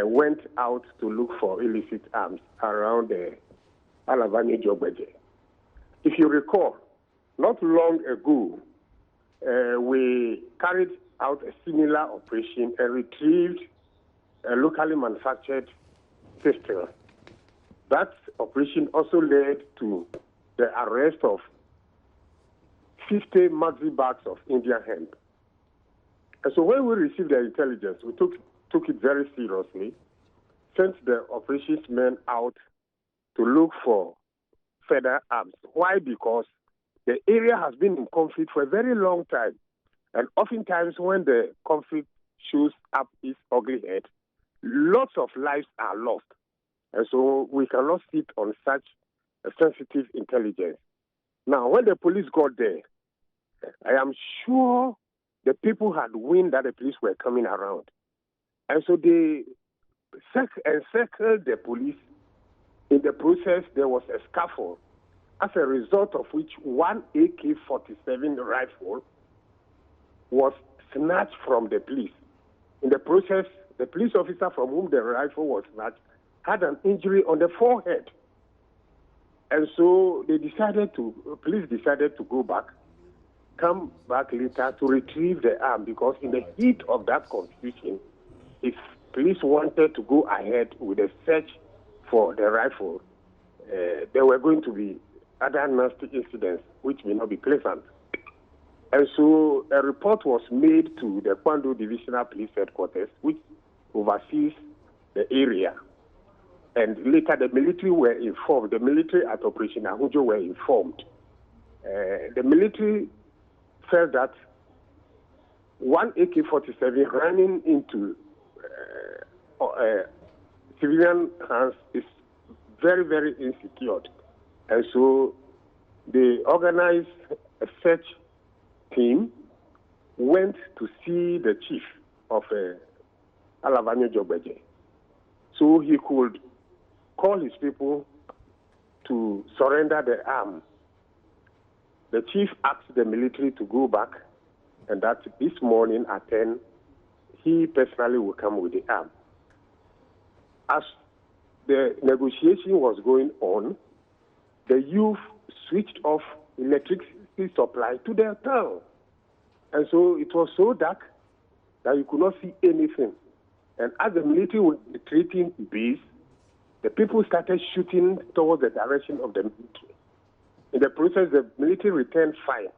went out to look for illicit arms around the Alavanyo Jogbeje. If you recall, not long ago, we carried out a similar operation and retrieved a locally manufactured pistol. That operation also led to the arrest of 50 maxi bags of Indian hemp. And so when we received the intelligence, we took it very seriously, sent the operations men out to look for further arms. Why? Because the area has been in conflict for a very long time. And oftentimes when the conflict shows up its ugly head, lots of lives are lost. And so we cannot sit on such a sensitive intelligence. Now, when the police got there, I am sure the people had wind that the police were coming around. And so they encircled the police. In the process, there was a scuffle, as a result of which one AK-47 rifle was snatched from the police. In the process, the police officer from whom the rifle was snatched had an injury on the forehead. And so police decided to go back, come back later to retrieve the arm, because in the heat of that confusion, if police wanted to go ahead with a search for the rifle, there were going to be other nasty incidents which may not be pleasant. And so a report was made to the Kwando Divisional Police Headquarters, which oversees the area. And later the military were informed. The military at Operation Ahujo were informed. The military felt that one AK-47 running into civilian hands is very, very insecure. And so they organized a search team, went to see the chief of Alavanyo Jogbeje, so he could call his people to surrender the arm. The chief asked the military to go back, and that this morning at 10, he personally will come with the arm. As the negotiation was going on, the youth switched off electricity supply to their town. And so it was so dark that you could not see anything. And as the military was retreating to base, the people started shooting towards the direction of the military. In the process, the military returned fire.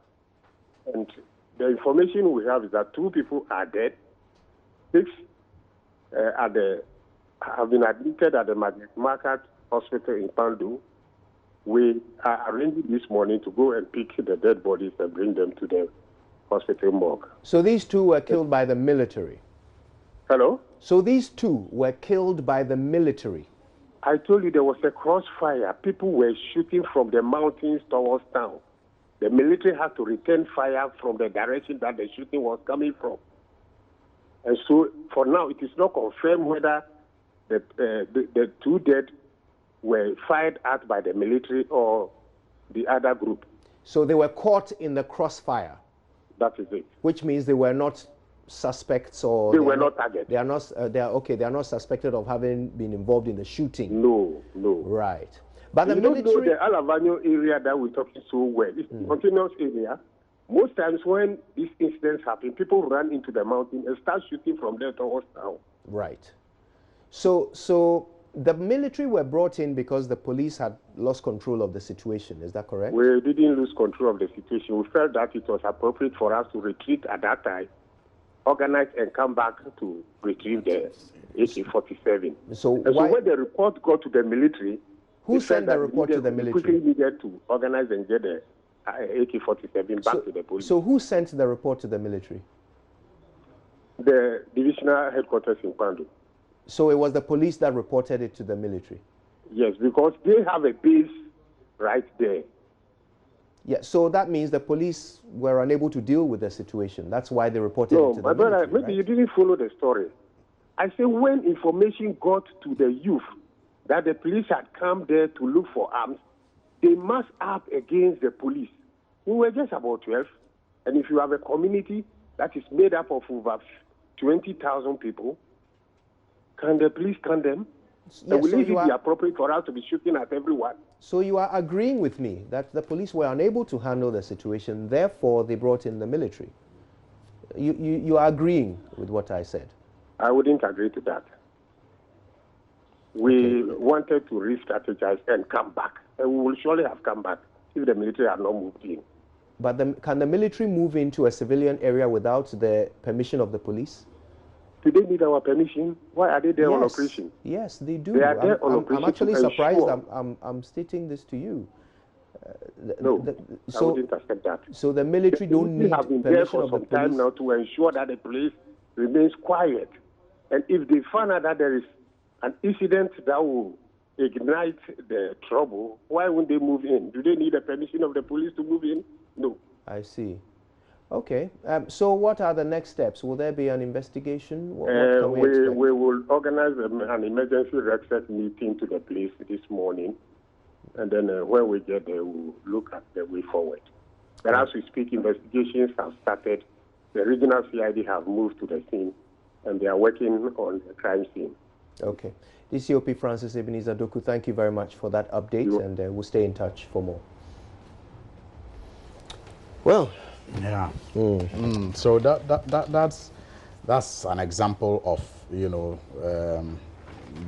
And the information we have is that 2 people are dead, 6 have been admitted at the Market Hospital in Pandu. We are arranging this morning to go and pick the dead bodies and bring them to the hospital morgue. So these 2 were killed by the military? Hello? So these 2 were killed by the military? I told you there was a crossfire. People were shooting from the mountains towards town. The military had to return fire from the direction that the shooting was coming from. And so for now, it is not confirmed whether the 2 dead were fired at by the military or the other group. So they were caught in the crossfire? That is it. Which means they were not suspects, or they were not targeted. They are not. They are not suspected of having been involved in the shooting. No. Right. But the military. Don't know the Alavanyo area that we're talking so well. It's a continuous area. Most times when these incidents happen, people run into the mountain and start shooting from there towards town. Right. So the military were brought in because the police had lost control of the situation. Is that correct? We didn't lose control of the situation. We felt that it was appropriate for us to retreat at that time, organize and come back to retrieve the AK-47. So and why? So when the report got to the military, Who sent the report to the we military? quickly needed to organize and get the AK-47 back to the police. So who sent the report to the military? The divisional headquarters in Kwandu. So it was the police that reported it to the military? Yes, because they have a base right there. Yeah, so that means the police were unable to deal with the situation. That's why they reported it to the military. No, maybe you didn't follow the story. I say when information got to the youth that the police had come there to look for arms, they must up against the police. We were just about 12, and if you have a community that is made up of over 20,000 people, can the police condemn? Yeah, will it be appropriate for us to be shooting at everyone? So you are agreeing with me that the police were unable to handle the situation, therefore they brought in the military. You are agreeing with what I said? I wouldn't agree to that. We wanted to re-strategize and come back, and we will surely have come back if the military had not moved in. But can the military move into a civilian area without the permission of the police? Do they need our permission? Why are they there on operation? Yes, they do. They are there on operation. I'm actually surprised I'm stating this to you. I wouldn't accept that. So the military don't need have been permission there for of the some time police now to ensure that the place remains quiet. And if they find out that there is an incident that will ignite the trouble, why won't they move in? Do they need the permission of the police to move in? No. I see. Okay. So what are the next steps? Will there be an investigation? What can we expect? We will organize an emergency reset meeting to the police this morning. And then when we get there, we'll look at the way forward. But as we speak, investigations have started. The regional CID have moved to the scene, and they are working on the crime scene. Okay. DCOP Francis Ebenezer Doku, thank you very much for that update, and we'll stay in touch for more. Well, yeah. So that's an example of, you know,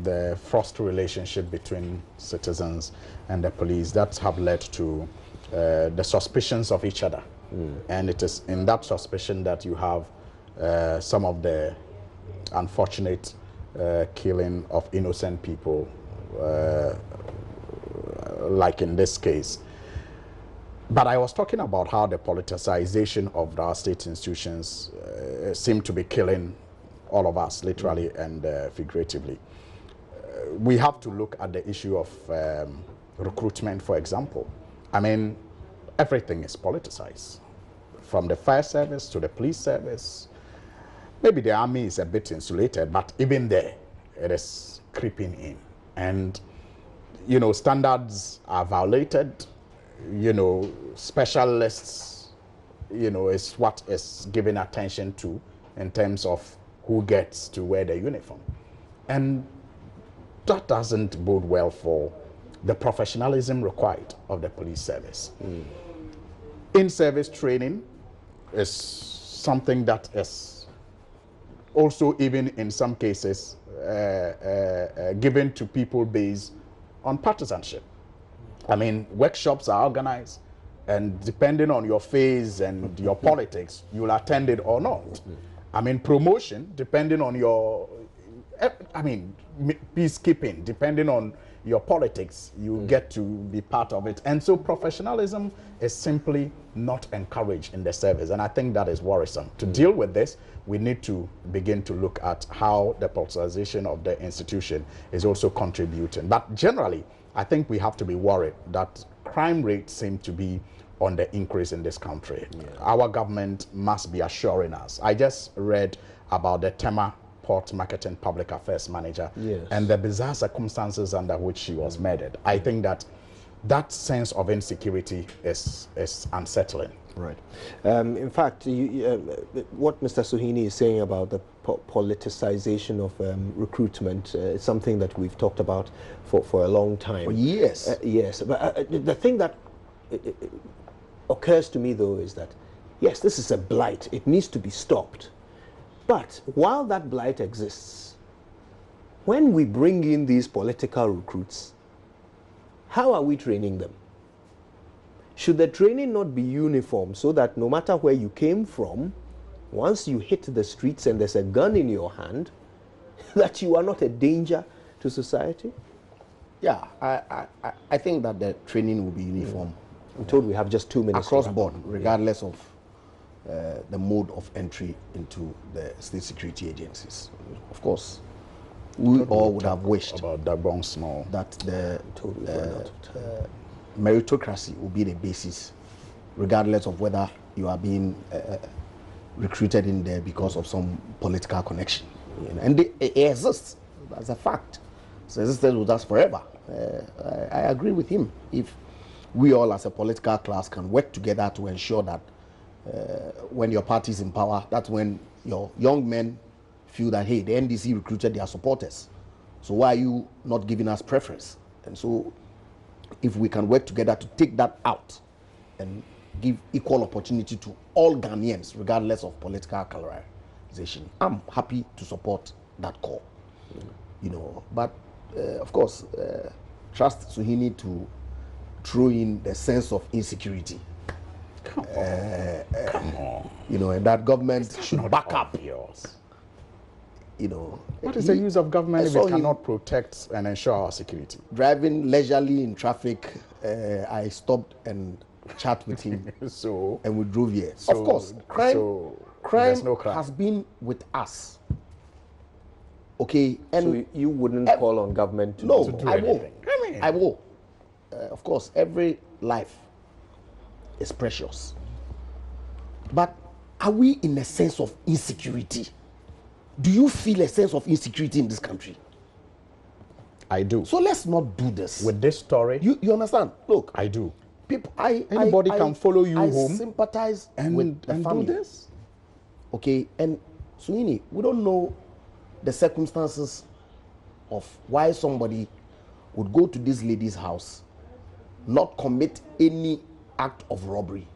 the fraught relationship between citizens and the police that have led to the suspicions of each other. And it is in that suspicion that you have some of the unfortunate killing of innocent people, like in this case. But I was talking about how the politicization of our state institutions seem to be killing all of us, literally and figuratively. We have to look at the issue of recruitment, for example. I mean, everything is politicized, from the fire service to the police service. Maybe the army is a bit insulated, but even there, it is creeping in. And, you know, standards are violated. You know, specialists, you know, is what is given attention to in terms of who gets to wear the uniform. And that doesn't bode well for the professionalism required of the police service. In-service training is something that is also, even in some cases, given to people based on partisanship. I mean, workshops are organized, and depending on your phase and your politics, you'll attend it or not. I mean, promotion, depending on your, I mean, peacekeeping, depending on your politics, you get to be part of it. And so professionalism is simply not encouraged in the service. And I think that is worrisome. To deal with this, we need to begin to look at how the politicization of the institution is also contributing. But generally, I think we have to be worried that crime rates seem to be on the increase in this country. Our government must be assuring us. I just read about the Tema Port Marketing Public Affairs Manager and the bizarre circumstances under which she was murdered. I think that that sense of insecurity is unsettling. Right. In fact, what Mr. Suhuyini is saying about the politicization of recruitment is something that we've talked about for a long time. For years. Yes. But the thing that occurs to me, though, is that, yes, this is a blight. It needs to be stopped. But while that blight exists, when we bring in these political recruits, how are we training them? Should the training not be uniform so that no matter where you came from, once you hit the streets and there's a gun in your hand, that you are not a danger to society? Yeah, I think that the training will be uniform. I'm told we have just 2 minutes. Across board, regardless of the mode of entry into the state security agencies. Of course, we all would have wished about Dagbon Small that the meritocracy will be the basis, regardless of whether you are being recruited in there because of some political connection. You know, and it exists as a fact. It's existed with us forever. I agree with him. If we all as a political class can work together to ensure that when your party is in power, that's when your young men feel that, hey, the NDC recruited their supporters. So why are you not giving us preference? And so if we can work together to take that out and give equal opportunity to all Ghanaians, regardless of political colorization, I'm happy to support that call. You know, but of course, trust Suhuyini to throw in the sense of insecurity. Come on. You know, and that government should back up. Yours. You know, What is the use of government if it cannot protect and ensure our security? Driving leisurely in traffic, I stopped and chat with him. And we drove here. Of course, crime has been with us. Okay, and so you wouldn't call on government to no, do I anything? will. I will. Of course, every life is precious. But are we in a sense of insecurity? Do you feel a sense of insecurity in this country? I do. So let's not do this. With this story, you understand? Look, I do. People, Anybody can follow you home. I sympathize and with the family. Do this. Okay, and Suhuyini, we don't know the circumstances of why somebody would go to this lady's house, not commit any act of robbery,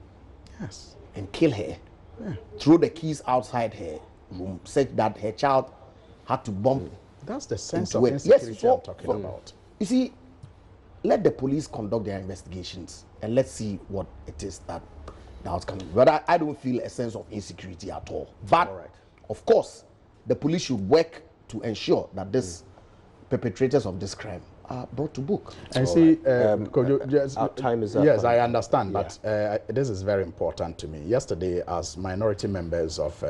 yes, and kill her, throw the keys outside her room, such that her child had to bump. That's the sense of insecurity I'm talking about. You see, let the police conduct their investigations and let's see what it is that the outcome is. But I don't feel a sense of insecurity at all. But of course, the police should work to ensure that these perpetrators of this crime are brought to book. And see, our time is up. Yes, I understand, but this is very important to me. Yesterday, as minority members of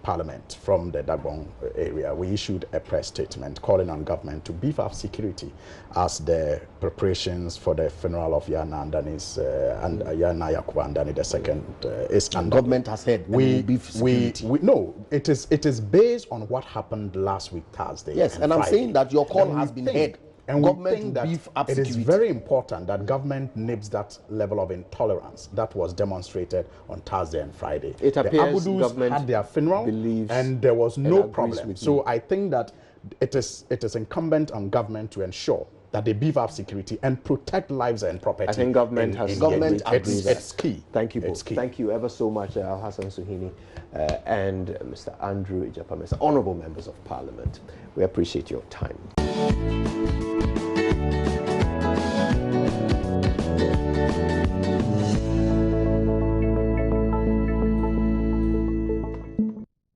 Parliament from the Dagbon area, we issued a press statement calling on government to beef up security as the preparations for the funeral of Yana Andani's and Yana Yakubu Andani II is under. Government has said we beef security. No, it is based on what happened last week Thursday. Yes, and I'm saying that your call has been heard. And government we think that beef up it security. is very important that government nibs that level of intolerance that was demonstrated on Thursday and Friday. It appears the Abudus government had their funeral and there was no problem. So I think that it is incumbent on government to ensure that they beef up security and protect lives and property. I think government has it's key. Thank you both. It's key. Thank you ever so much, Alhassan Suhuyini and Mr. Andrew Ijapamesa, honourable members of Parliament. We appreciate your time.